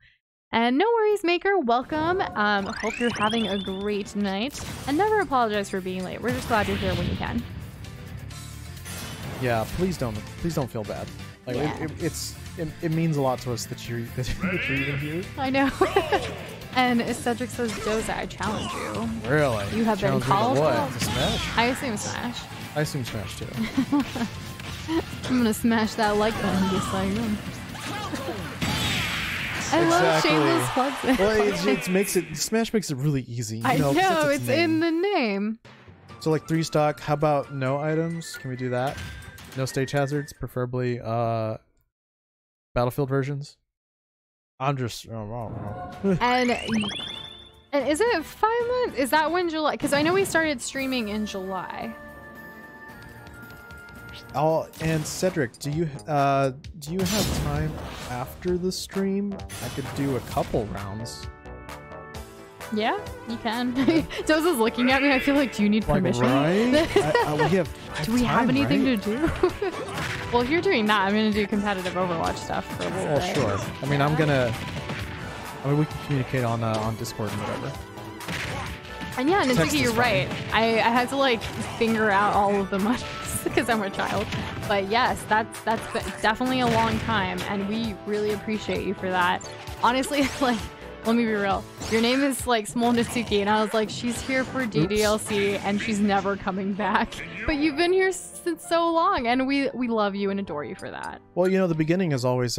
And no worries, Maker. Welcome. Hope you're having a great night. And never apologize for being late. We're just glad you're here when you can. Yeah, please don't feel bad. Like it means a lot to us that you're even here. I know. And Cedric says, Doza, I challenge you. Really? You have been called. What? To Smash? I assume Smash. I assume Smash too. I'm gonna smash that like button just like him. I love shameless plugs. Well, it makes it Smash makes it really easy. I know it's in the name. So like 3 stock. How about no items? Can we do that? No stage hazards, preferably Battlefield versions. I'm just And is it 5 months? Is that when July? Because I know we started streaming in July. Oh, and Cedric, do you have time after the stream? I could do a couple rounds. Yeah, you can. Doze is looking at me. I feel like, do you need permission? Right? Do we have anything to do? Well, if you're doing that, I'm gonna do competitive Overwatch stuff for a little bit. Sure. I mean, we can communicate on Discord and whatever. And yeah, Text Natsuki, you're is right. fine. I had to like figure out all of the money because I'm a child. But yes, that's definitely a long time, and we really appreciate you for that. Honestly, like, let me be real. Your name is like Small Natsuki, and I was like, she's here for DDLC, and she's never coming back. But you've been here since so long, and we love you and adore you for that. Well, the beginning is always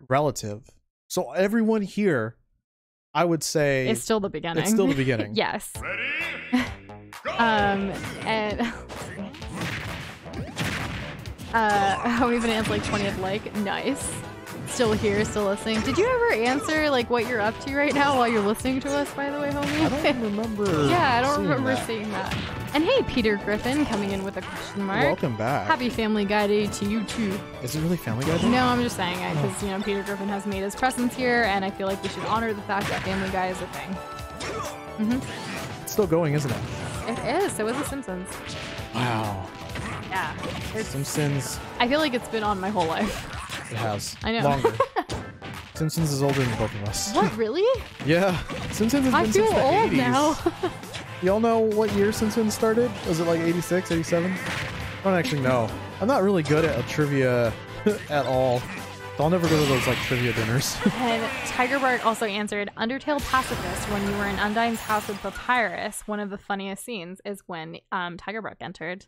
relative. So everyone here, I would say, It's still the beginning. It's still the beginning. Yes. And how many bananas like 20th like? Nice. Still here, still listening. Did you ever answer like what you're up to right now while you're listening to us, by the way, homie? I don't remember. Yeah, I don't remember that. seeing that. And hey, Peter Griffin coming in with a question mark. Welcome back. Happy Family Guy Day to you too. Is it really Family Guy Day? No, I'm just saying it because Peter Griffin has made his presence here, and I feel like we should honor the fact that Family Guy is a thing. It's still going, isn't it? It is. So is The Simpsons. Wow. Yeah. Simpsons. I feel like it's been on my whole life. It has. I know. Longer. Simpsons is older than both of us. What, really? Yeah. Simpsons has I been feel since the old 80s. now. Y'all know what year Simpsons started? Was it like 86, 87? I don't actually know. I'm not really good at trivia at all. So I'll never go to those like trivia dinners. And Tiger Bark also answered, Undertale Pacifist, when you were in Undyne's house with Papyrus, one of the funniest scenes is when Tiger Bark entered.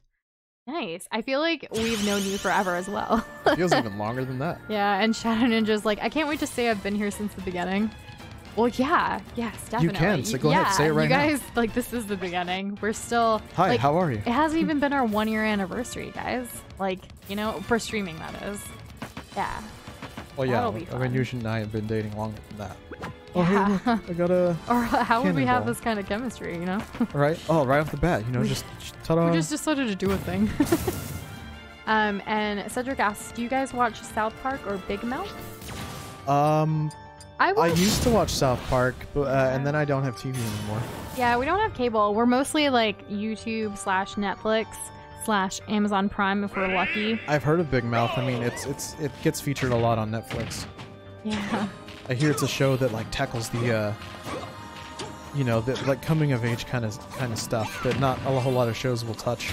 Nice. I feel like we've known you forever as well. Feels even longer than that. Yeah, and Shadow Ninja's like, I can't wait to say I've been here since the beginning. Well, yeah. Yes, definitely. You can, so go ahead, say it right now. You guys, like, this is the beginning. We're still... Hi, like, how are you? It hasn't even been our 1 year anniversary, guys. Like, for streaming, that is. Yeah. Well, yeah. That'll be I mean, fun. you and I have been dating longer than that. Oh, Yeah. hey, look, I got a... Or how would we have Cannonball. this kind of chemistry, Right? Oh, right off the bat, just ta-da. We just decided to do a thing. And Cedric asks, do you guys watch South Park or Big Mouth? I used to watch South Park, but and then I don't have TV anymore. Yeah, we don't have cable. We're mostly like YouTube / Netflix / Amazon Prime if we're lucky. I've heard of Big Mouth. I mean, it gets featured a lot on Netflix. Yeah. I hear it's a show that like tackles the the like coming of age kind of stuff that not a whole lot of shows will touch,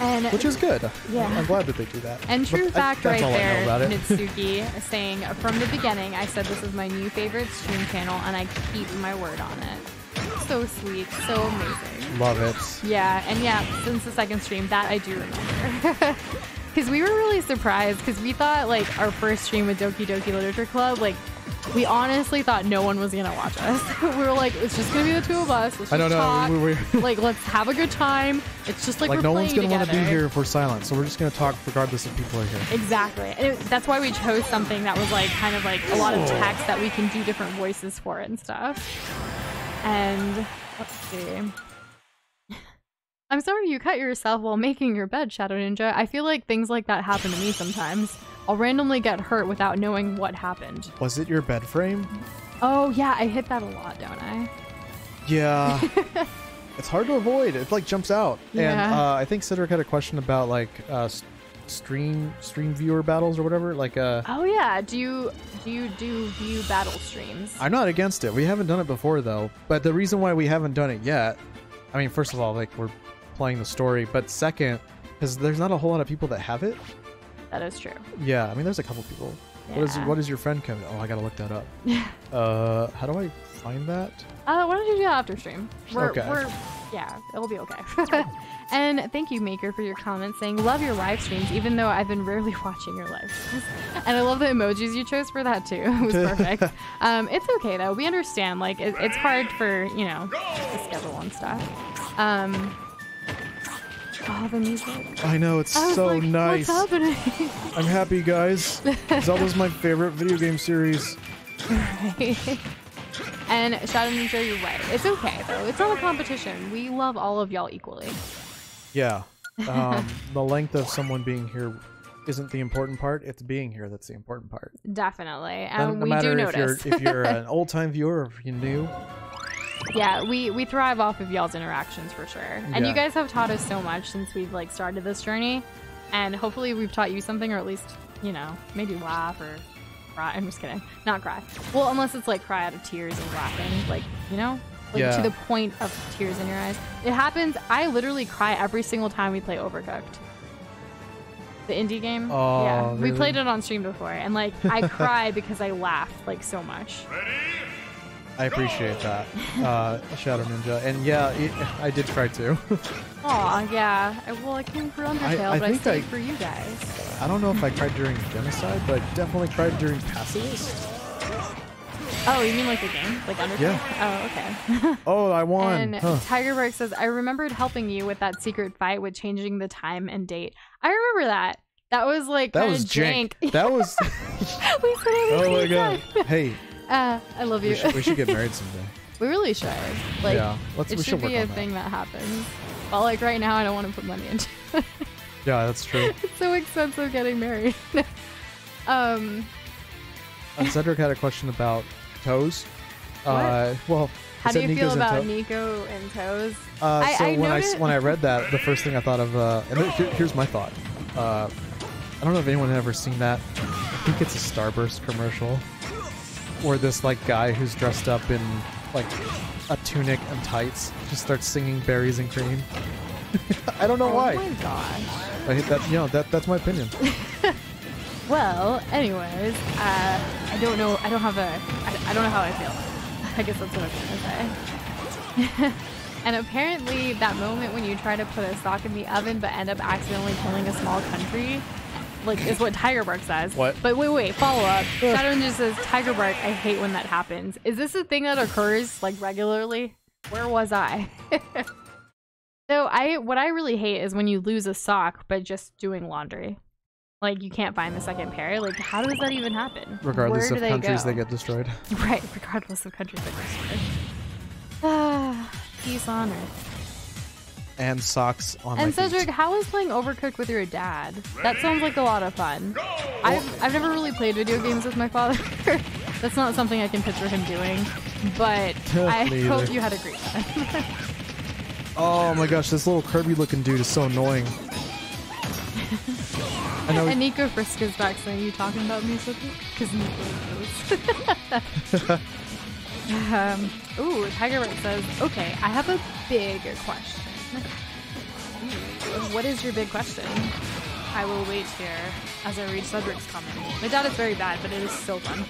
And which is good. Yeah. I'm glad that they do that. And true But fact that's right all I know there, about it. Mitsuki saying, from the beginning, I said this is my new favorite stream channel, and I keep my word on it. So sweet, so amazing. Love it. Yeah, and yeah, since the second stream, that I do remember. Because we were really surprised, because we thought, like, our first stream with Doki Doki Literature Club, like, we honestly thought no one was going to watch us. We were like, it's just going to be the two of us. Let's just talk. Like, let's have a good time. It's just like we're no playing one's gonna want to be together. here if we're silent, so we're just gonna talk regardless if people are here. Exactly. And that's why we chose something that was like kind of like a lot of text that we can do different voices for it and stuff. And let's see. I'm sorry you cut yourself while making your bed, Shadow Ninja. I feel like things like that happen to me sometimes. I'll randomly get hurt without knowing what happened. Was it your bed frame? Oh yeah, I hit that a lot, don't I? Yeah. It's hard to avoid. It like jumps out. Yeah. And I think Cedric had a question about like stream viewer battles or whatever. Like Oh yeah, do you view battle streams? I'm not against it. We haven't done it before though. But the reason why we haven't done it yet, I mean, first of all, like we're playing the story, but second, because there's not a whole lot of people that have it. That is true. Yeah, I mean, there's a couple people. Yeah. What is your friend code? Oh, I gotta look that up. How do I find that? Why don't you do that after stream? Okay. Yeah, it'll be okay. And thank you, Maker, for your comment saying, love your live streams, even though I've been rarely watching your live streams. And I love the emojis you chose for that, too. It was perfect. It's okay, though. We understand. Like, it's hard for, the schedule and stuff. Oh, the music. I know, it's I was so like, nice. What's happening? I'm happy, guys. Zelda's my favorite video game series. And Shadow Ninja, you're right. It's okay, though. It's not a competition. We love all of y'all equally. Yeah. The length of someone being here isn't the important part. It's being here that's the important part. Definitely. No And we matter do notice. if you're an old-time viewer or if you're new, Yeah, we thrive off of y'all's interactions for sure. And Yeah. you guys have taught us so much since we've like started this journey. And hopefully we've taught you something, or at least, you know, made you laugh or cry. I'm just kidding. Not cry. Well, unless it's like cry out of tears and laughing. Like, you know? Like Yeah. to the point of tears in your eyes. It happens. I literally cry every single time we play Overcooked. The indie game. Oh, yeah. We really? played it on stream before. And like, I cry because I laughed like so much. I appreciate that, Shadow Ninja. And yeah, I did cry too. Aw, yeah. Well, I came for Undertale, I but I think stayed for you guys. I don't know if I cried during Genocide, but I definitely cried during Pacifist. Oh, you mean like the game? Like Undertale? Yeah. Oh, okay. Oh, I won. And Huh. Tigerberg says, I remembered helping you with that secret fight with changing the time and date. I remember that. That was like That kinda was jank. That was. we said it Oh my every god. time. Hey, I love you. we should get married someday. We really should. Like, Yeah, it we should should work be a on that. thing that happens. Well, like right now, I don't want to put money into it. Yeah, that's true. It's so expensive getting married. And Cedric had a question about toes. Well, How he do said you feel Nico's in about toe- Nico and toes? So I when noticed- when I read that, the first thing I thought of, here's my thought. I don't know if anyone had ever seen that. I think it's a Starburst commercial, where this like guy who's dressed up in like a tunic and tights just starts singing "Berries and Cream." I don't know why. Oh my gosh. I hate that. You know, that's my opinion. Well, anyways, I don't know. I don't know how I feel. I guess that's what I'm gonna say. And apparently, that moment when you try to put a sock in the oven but end up accidentally killing a small country, like, is what Tigerbark says. What? But wait, follow up. Shadow Ninja says, Tigerbark, I hate when that happens. Is this a thing that occurs like regularly? Where was I? So what I really hate is when you lose a sock by just doing laundry. Like, you can't find the second pair. Like, how does that even happen? Regardless Where of do countries, go? they get destroyed. Right, regardless of countries that get destroyed. Ah, peace on earth. And socks on And my feet. Cedric, how is playing Overcooked with your dad? That sounds like a lot of fun. I've never really played video games with my father. That's not something I can picture him doing. But I Me hope either. you had a great time. Oh my gosh, this little Kirby-looking dude is so annoying. I know. And Nico Friska's back saying, you talking about me, Cedric? Because Nico knows. Ooh, Tigerbark says, okay, I have a big question. Ooh, what is your big question? I will wait here as I read Cedric's comment. My dad is very bad, but it is so fun.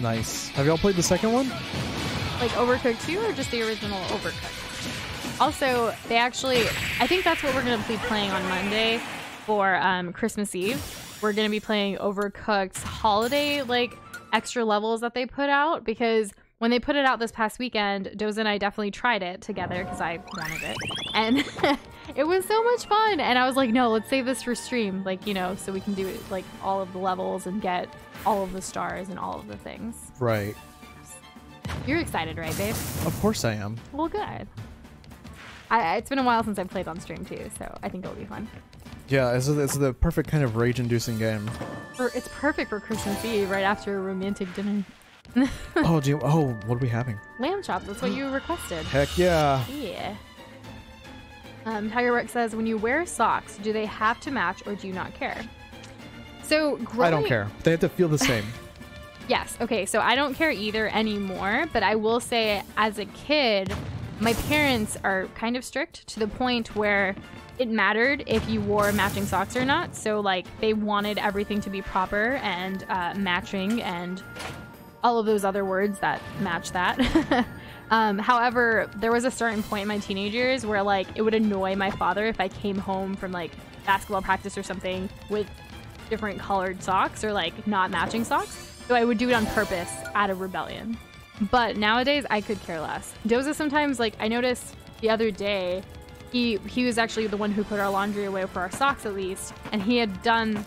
Nice. Have y'all played the second one? Like Overcooked 2 or just the original Overcooked? Also, they actually, I think that's what we're going to be playing on Monday for Christmas Eve. We're going to be playing Overcooked's holiday, like, extra levels that they put out, because when they put it out this past weekend, Doza and I definitely tried it together because I wanted it. And it was so much fun. And I was like, no, let's save this for stream, like, you know, so we can do it, like, all of the levels and get all of the stars and all of the things. Right. You're excited, right, babe? Of course I am. Well, good. It's been a while since I've played on stream too, so I think it'll be fun. Yeah, it's the perfect kind of rage-inducing game. It's perfect for Christmas Eve, right after a romantic dinner. What are we having? Lamb chop, that's what you requested. Heck yeah. Yeah. Tigerbark says, when you wear socks, do they have to match or do you not care? So I don't care. They have to feel the same. Yes. Okay. So I don't care either anymore, but I will say as a kid, my parents are kind of strict to the point where it mattered if you wore matching socks or not. So like they wanted everything to be proper and matching and all of those other words that match that. However, there was a certain point in my teenage years where like it would annoy my father if I came home from like basketball practice or something with different colored socks or like not matching socks. So I would do it on purpose out of rebellion. But nowadays I could care less. Doza sometimes, like, I noticed the other day, he was actually the one who put our laundry away for our socks at least, and he had done,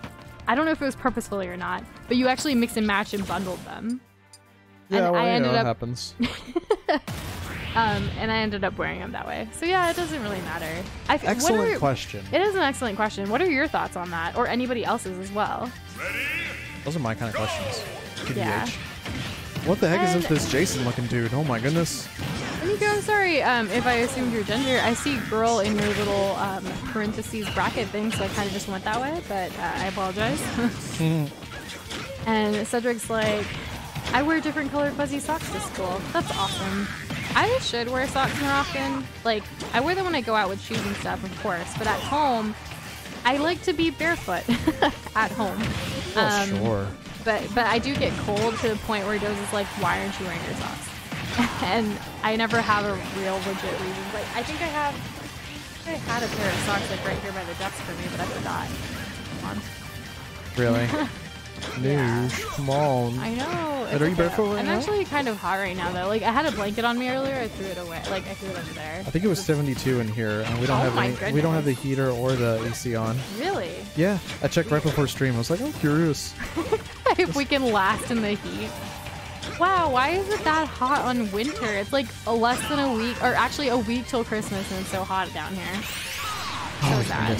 I don't know if it was purposefully or not, but you actually mix and match and bundled them. Yeah, And well, I ended it up happens. and I ended up wearing them that way. So yeah, it doesesn't really matter. Excellent question. It is an excellent question. What are your thoughts on that, or anybody else's as well? Those are my kind of questions. TBH. Yeah. What the heck And- is this Jason looking dude? Oh my goodness. thank you. I'm sorry if I assumed your gender. I see girl in your little parentheses bracket thing, so I kind of just went that way, but I apologize. And Cedric's like, I wear different colored fuzzy socks to school. That's awesome. I should wear socks more often. Like, I wear them when I go out with shoes and stuff, of course, but at home, I like to be barefoot at home. Oh, sure. But I do get cold to the point where Doze is like, why aren't you wearing your socks? And I never have a real legit reason. Like, I think I had a pair of socks like right here by the desk for me, but I forgot. Come on. Really? Yeah. Come on. I know. Are you barefoot right I'm now? actually kind of hot right now though. Like I had a blanket on me earlier. I threw it away. Like I threw it under there. I think it was 72 in here, and we don't we don't have the heater or the AC on. Really? Yeah. I checked right before stream. I was like, I'm curious. If we can last in the heat. Wow, why is it that hot on winter? It's like less than a week, or actually a week till Christmas, and it's so hot down here. So sad.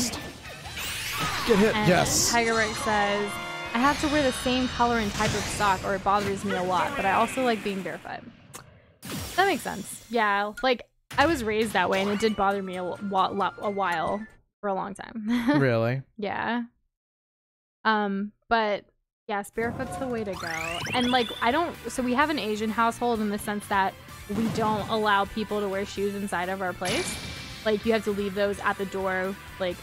Get hit. And Yes. Tiger Rex says, I have to wear the same color and type of sock or it bothers me a lot, but I also like being barefoot. That makes sense. Yeah, like I was raised that way and it did bother me a while, for a long time. Really? Yeah. But yes, barefoot's the way to go. And like so we have an Asian household in the sense that we don't allow people to wear shoes inside of our place. Like you have to leave those at the door, like,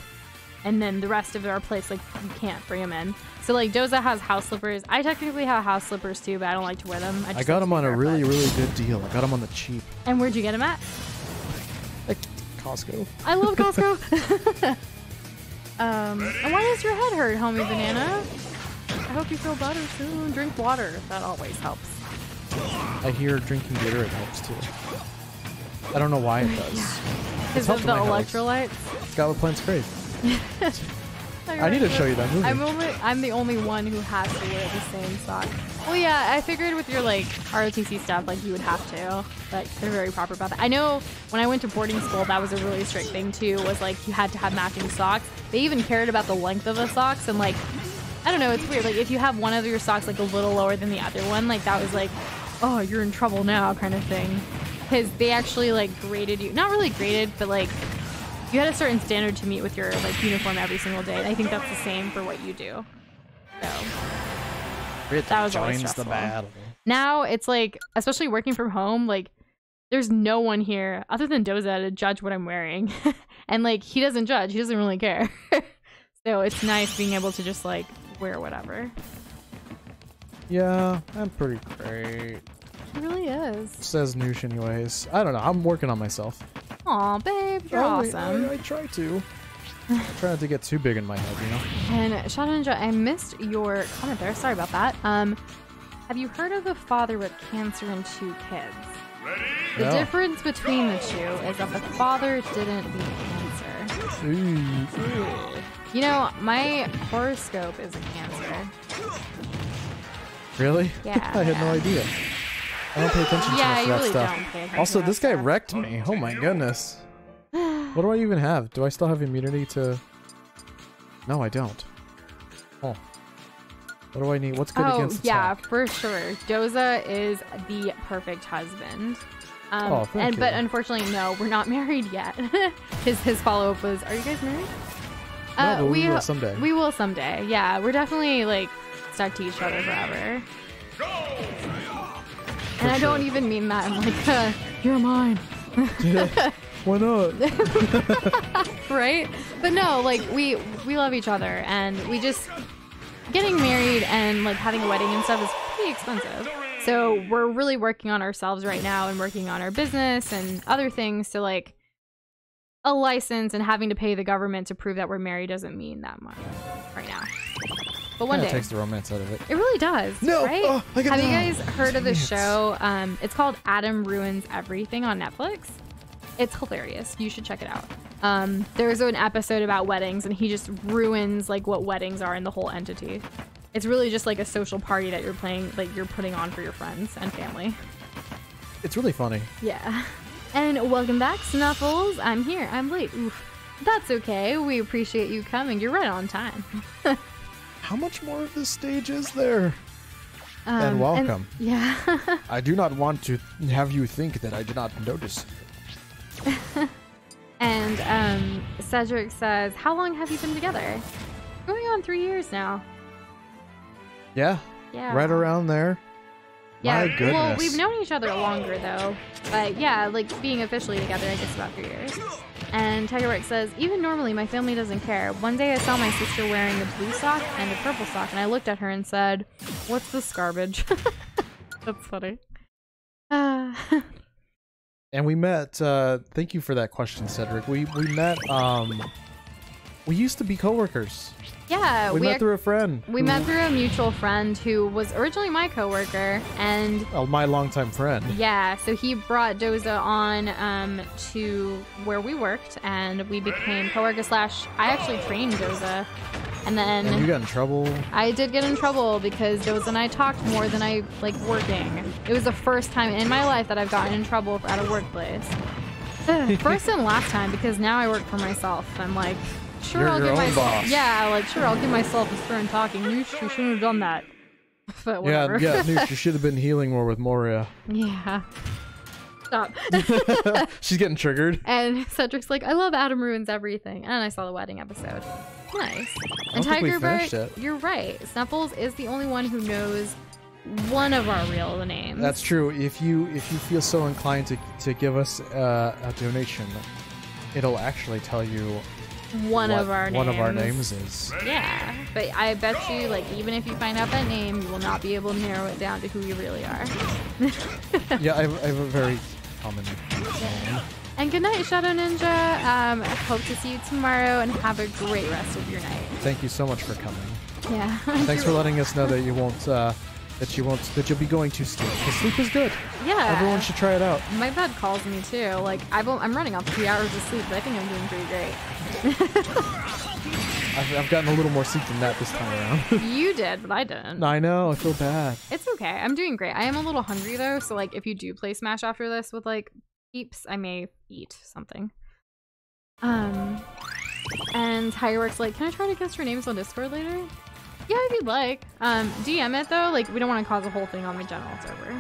and then the rest of our place, like you can't bring them in. So like Doza has house slippers. I technically have house slippers too, but I don't like to wear them. I got them on a really, really good deal. I got them on the cheap. And where'd you get them at? Like Costco. I love Costco. And why does your head hurt, homie banana? I hope you feel better soon. Drink water. That always helps. I hear drinking Gatorade helps too. I don't know why it does. Because of the electrolytes? Scarlet Plant's great. I need to show you that movie. I'm the only one who has to wear the same sock. Well, yeah, I figured with your like ROTC stuff, like you would have to. Like they're very proper about that. I know when I went to boarding school, that was a really strict thing too. Was like you had to have matching socks. They even cared about the length of the socks and like I don't know. It's weird. Like if you have one of your socks like a little lower than the other one, like that was like, oh, you're in trouble now, kind of thing. Because they actually like graded you, not really graded, but like. You had a certain standard to meet with your like uniform every single day. And I think that's the same for what you do. So that was always stressful. The battle. Now it's like, especially working from home, like there's no one here other than Doza to judge what I'm wearing. And like he doesn't judge, he doesn't really care. So it's nice being able to just like wear whatever. Yeah, I'm pretty great. It really is. Says Noosh anyways. I don't know, I'm working on myself. Aw, babe, you're awesome. I try to. I try not to get too big in my head, you know? And Shadow Ninja, I missed your comment there. Sorry about that. Have you heard of the father with cancer and 2 kids? The difference between the two is that the father didn't beat cancer. Ooh. You know, my horoscope is a Cancer. Really? Yeah. I had no idea. I don't pay attention to that stuff. Also, this guy wrecked me. Oh my goodness. What do I even have? Do I still have immunity to... No, I don't. Oh. What do I need? What's good against attack? Yeah, for sure. Doza is the perfect husband. Thank you. But unfortunately, no, we're not married yet. his follow-up was, are you guys married? No, but we will someday. We will someday. Yeah, we're definitely like stuck to each other forever. And I don't even mean that. I'm like, you're mine. Why not? Right? But no, like we love each other, and we just getting married and like having a wedding and stuff is pretty expensive. So we're really working on ourselves right now and working on our business and other things to like a license, and having to pay the government to prove that we're married doesn't mean that much right now. But one day. It takes the romance out of it. It really does. No! Right? Oh, have you guys heard of the show? It's called Adam Ruins Everything on Netflix. It's hilarious. You should check it out. There's an episode about weddings, and he just ruins like what weddings are in the whole entity. It's really just like a social party that you're putting on for your friends and family. It's really funny. Yeah. And welcome back, Snuffles. I'm here. I'm late. Oof. That's okay. We appreciate you coming. You're right on time. How much more of this stage is there? And welcome. Yeah. I do not want to have you think that I did not notice. And Cedric says, how long have you been together? Going on 3 years now. Yeah. Yeah. Right around there. Yeah. My goodness. Well, we've known each other longer though. But yeah, like being officially together, I guess about 3 years. And Tigerwork says, even normally my family doesn't care. One day I saw my sister wearing a blue sock and a purple sock, and I looked at her and said, what's this garbage? That's funny. And we met, thank you for that question, Cedric. We met, we used to be coworkers. Yeah, we met through a friend. We met through a mutual friend who was originally my coworker, and my longtime friend. Yeah, so he brought Doza on to where we worked, and we became coworkers. I actually trained Doza, and then And you got in trouble. I did get in trouble because Doza and I talked more than I like working. It was the first time in my life that I've gotten in trouble at a workplace. First and last time, because now I work for myself. I'm like, sure, I'll give myself. Boss. Yeah, like sure, I'll give myself a turn talking. Noosh, you shouldn't have done that. But whatever. Yeah, Noosh, you should have been healing more with Moria. Yeah. Stop. She's getting triggered. And Cedric's like, I love Adam Ruins Everything. And I saw the wedding episode. Nice. And Tigerbird, you're right. Snuffles is the only one who knows one of our real names. That's true. If you feel so inclined to give us a donation, it'll actually tell you one of our names is. Yeah, but I bet you, like, even if you find out that name, you will not be able to narrow it down to who you really are. Yeah, I have a very common name. And good night, Shadow Ninja. Hope to see you tomorrow, and have a great rest of your night. Thank you so much for coming. Yeah. Thanks for letting us know that you won't. That you'll be going to sleep. Because sleep is good. Yeah. Everyone should try it out. My bed calls me too. Like I'm running off 3 hours of sleep, but I think I'm doing pretty great. I've gotten a little more sleep than that this time around. You did, but I didn't. I know. I feel bad. It's okay. I'm doing great. I am a little hungry though, so like if you do play Smash after this with like peeps, I may eat something. And Tireworks like, can I try to guess your names on Discord later? Yeah, if you'd like. DM it though. Like we don't want to cause a whole thing on my general server.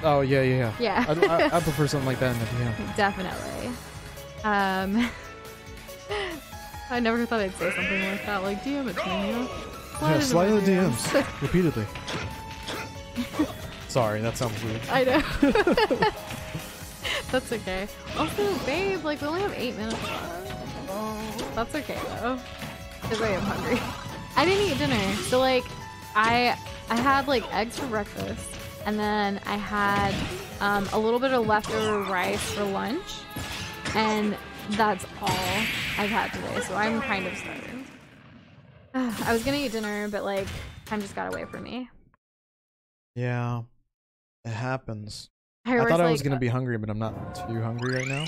Oh yeah. Yeah. I prefer something like that in the DM. Definitely. I never thought I'd say something like that. Like DM it to me, you know? Slide in the DMs repeatedly. Sorry, that sounds weird. I know. That's okay. Also, babe, like we only have 8 minutes left. Oh, that's okay though, because I am hungry. I didn't eat dinner, so like I had like eggs for breakfast, and then I had a little bit of leftover rice for lunch, and that's all I've had today. So I'm kind of starving. I was gonna eat dinner, but like time just got away from me. Yeah, it happens. I thought I was gonna be hungry, but I'm not too hungry right now.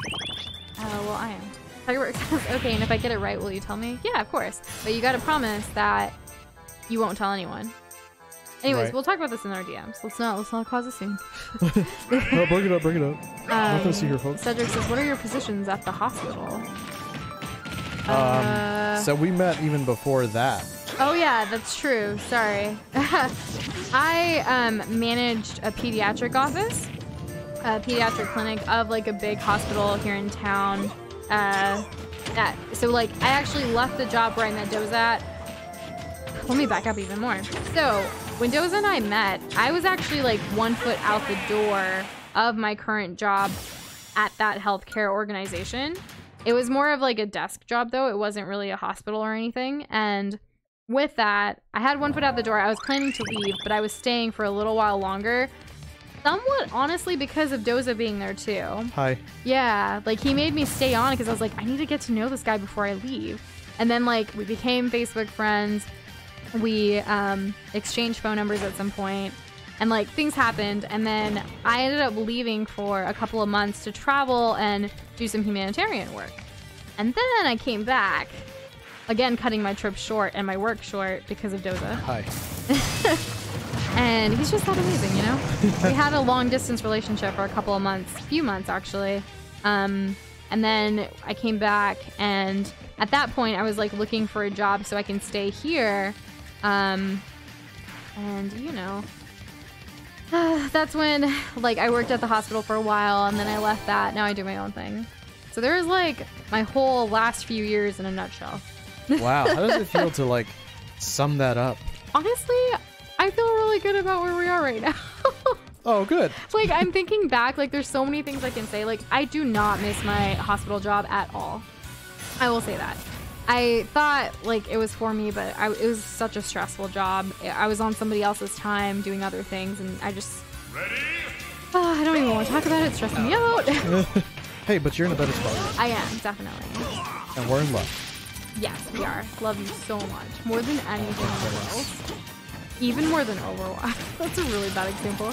Well, I am. Tigerworks says, okay, and if I get it right, will you tell me? Yeah, of course. But you gotta promise that you won't tell anyone. Anyways, Right. We'll talk about this in our DMs. Let's not cause a scene. No, bring it up. I'm not gonna see your folks. Cedric says, what are your positions at the hospital? So we met even before that. Oh yeah, that's true. Sorry. I managed a pediatric office, a pediatric clinic of like a big hospital here in town. So like I actually left the job where I met Doza at. Let me back up even more. So when Doza and I met, I was actually like 1 foot out the door of my current job at that healthcare organization. It was more of like a desk job though. It wasn't really a hospital or anything. And with that, I had 1 foot out the door. I was planning to leave, but I was staying for a little while longer. Somewhat honestly because of Doza being there too. Hi. Yeah, like he made me stay on because I was like, I need to get to know this guy before I leave. And then like we became Facebook friends. We exchanged phone numbers at some point, and like things happened, and then I ended up leaving for a couple of months to travel and do some humanitarian work. And then I came back, again cutting my trip short and my work short because of Doza. Hi. And he's just that amazing, you know? We had a long distance relationship for a couple of months, few months actually. And then I came back, and at that point I was like looking for a job so I can stay here. And you know, that's when like I worked at the hospital for a while, and then I left that. Now I do my own thing. So there's like my whole last few years in a nutshell. Wow, how does it feel to like sum that up? Honestly, I feel really good about where we are right now. Oh, good. Like, I'm thinking back, like, there's so many things I can say. Like, I do not miss my hospital job at all. I will say that. I thought, like, it was for me, but it was such a stressful job. I was on somebody else's time doing other things, and I just... I don't even want to talk about it. It's stressing me out. Hey, but you're in a better spot. I am, definitely. And we're in love. Yes, we are. Love you so much. More than anything in the world. Even more than Overwatch. That's a really bad example.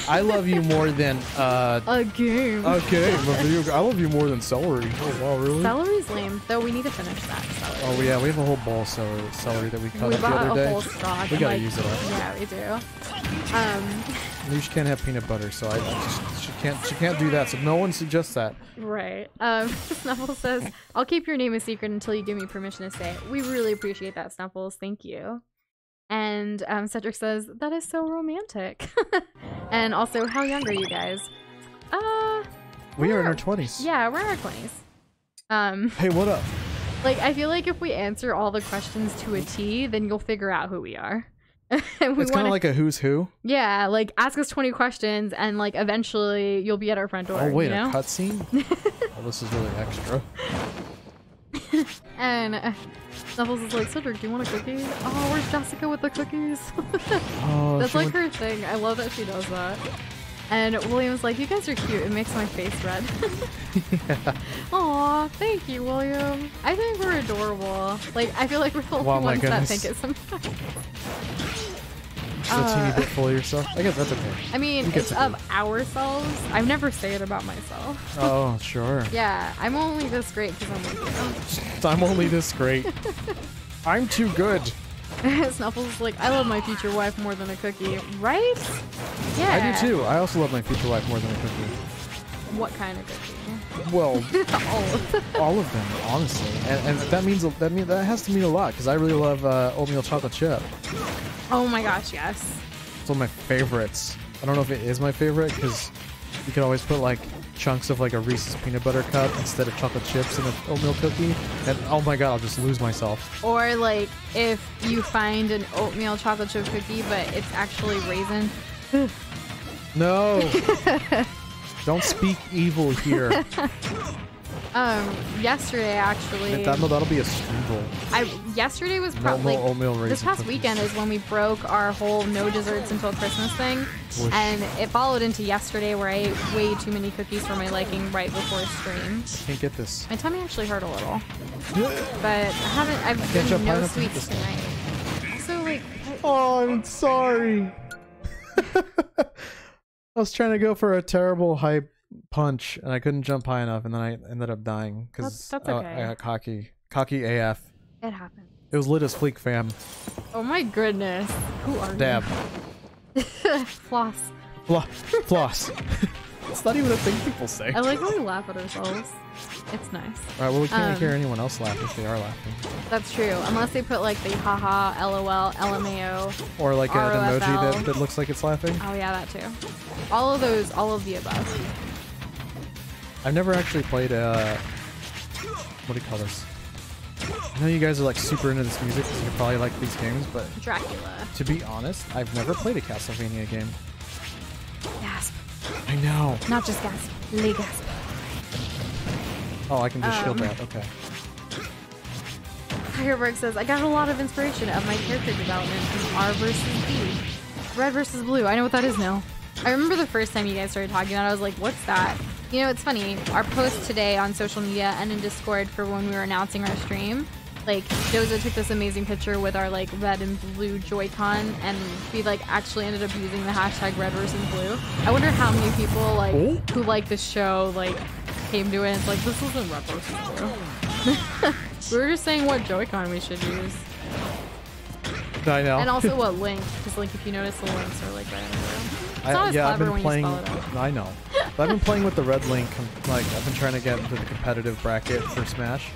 I love you more than a game. A game, a video game. I love you more than celery. Oh wow, really? Celery's lame, though. We need to finish that celery. Oh yeah, we have a whole bowl of celery that we cut up the other day. Whole stalk. We gotta use it up. Yeah, we do. You just can't have peanut butter, so she can't do that. So no one suggests that. Right. Snuffles says, "I'll keep your name a secret until you give me permission to say it." We really appreciate that, Snuffles. Thank you. And Cedric says, "That is so romantic." And also, how young are you guys? We are in our 20s. Yeah, we're in our 20s. Hey, what up? Like, I feel like if we answer all the questions to a T, then you'll figure out who we are. It's kind of like a who's who. Yeah, like ask us 20 questions, and like eventually you'll be at our front door. Oh wait, you know? a cutscene? Oh, this is really extra. And Snuffles is like, "Cedric, do you want a cookie?" Oh, where's Jessica with the cookies? Oh, that's like her thing. I love that she does that. And William's like, "You guys are cute. It makes my face red." Yeah. Aw, thank you, William. I think we're adorable. Like, I feel like we're the only ones that think it sometimes. Just a teeny bit full of yourself. I guess that's okay. I mean, it's of ourselves. I never say it about myself. Oh, sure. Yeah, I'm only this great because I'm with you. I'm only this great. I'm too good. Snuffles is like, "I love my future wife more than a cookie." Right? Yeah. I do too. I also love my future wife more than a cookie. What kind of cookie? Well, all of them, honestly. And that has to mean a lot because I really love oatmeal chocolate chip. Oh my gosh, yes. It's one of my favorites. I don't know if it is my favorite because you can always put like chunks of like a Reese's peanut butter cup instead of chocolate chips in an oatmeal cookie, and oh my god, I'll just lose myself. Or like if you find an oatmeal chocolate chip cookie but it's actually raisin. No. Don't speak evil here. Yesterday actually. That'll be a strudel. Yesterday was probably this past cookies. Weekend is when we broke our whole no desserts until Christmas thing. Whoosh. And it followed into yesterday where I ate way too many cookies for my liking right before stream. Can't get this. My tummy actually hurt a little, but I've done no sweets tonight. So like. Oh, I'm sorry. I was trying to go for a terrible high punch and I couldn't jump high enough, and then I ended up dying because that's okay. I got cocky AF. It happened. It was lit as Fleek fam. Oh my goodness, who are Dab. you? Floss. Floss. It's not even a thing people say. I like when we laugh at ourselves. It's nice. Alright, well we can't hear anyone else laugh if they are laughing. That's true, unless they put like the haha, LOL, LMAO, or like an ROFL. emoji that looks like it's laughing. Oh yeah, that too. All of those, all of the above. I've never actually played what do you call this? I know you guys are like super into this music because you probably like these games, but Dracula. To be honest, I've never played a Castlevania game. Gasp. I know. Not just gasp. Le gasp. Oh, I can just shield that. Okay. Fireberg says, "I got a lot of inspiration of my character development from R versus B. Red versus blue. I know what that is now." I remember the first time you guys started talking about it, I was like, "What's that?" You know, it's funny. Our post today on social media and in Discord for when we were announcing our stream, like, Doza took this amazing picture with our, like, red and blue Joy-Con, and we, like, actually ended up using the hashtag red versus blue. I wonder how many people, like, who like the show, like, came to it and it's like, this isn't red versus blue. We were just saying what Joy-Con we should use. I know. And also what link, because, like, if you notice, the links are, like, right in the room. It's not as I've clever been when playing. you spell it out. I know. But I've been playing with the red link. Like, I've been trying to get into the competitive bracket for Smash.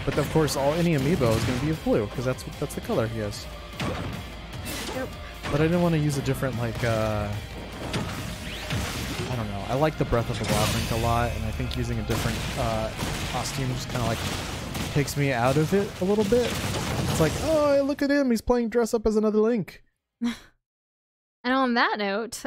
But of course, any amiibo is going to be of blue because that's the color he has. Yep. But I didn't want to use a different, like, I don't know. I like the Breath of the Wild Link a lot, and I think using a different costume just kind of like takes me out of it a little bit. It's like, oh, look at him. He's playing dress up as another Link. And on that note,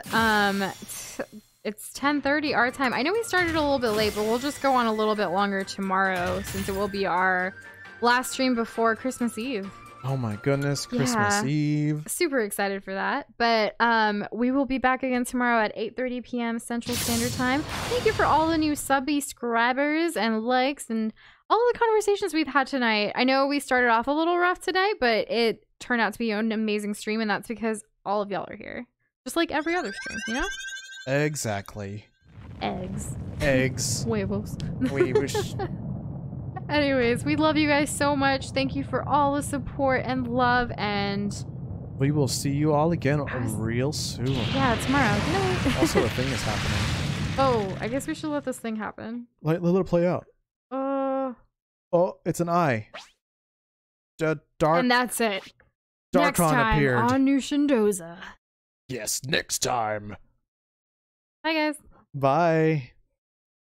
it's 10:30 our time. I know we started a little bit late, but we'll just go on a little bit longer tomorrow since it will be our last stream before Christmas Eve. Oh my goodness, Christmas Eve. Super excited for that. But we will be back again tomorrow at 8:30 p.m. Central Standard Time. Thank you for all the new subscribers and likes and all the conversations we've had tonight. I know we started off a little rough tonight, but it turned out to be an amazing stream, and that's because all of y'all are here. Just like every other stream, you know? Exactly. Eggs. Huevos. Huevos. Anyways, we love you guys so much. Thank you for all the support and love, and we will see you all again real soon. Yeah, tomorrow. Good night. Also, a thing is happening. Oh, I guess we should let this thing happen. Let it play out. Oh, it's an eye. Dark. And that's it. Darkon next time appeared. On New Shindoza. Yes, next time. Bye, guys. Bye.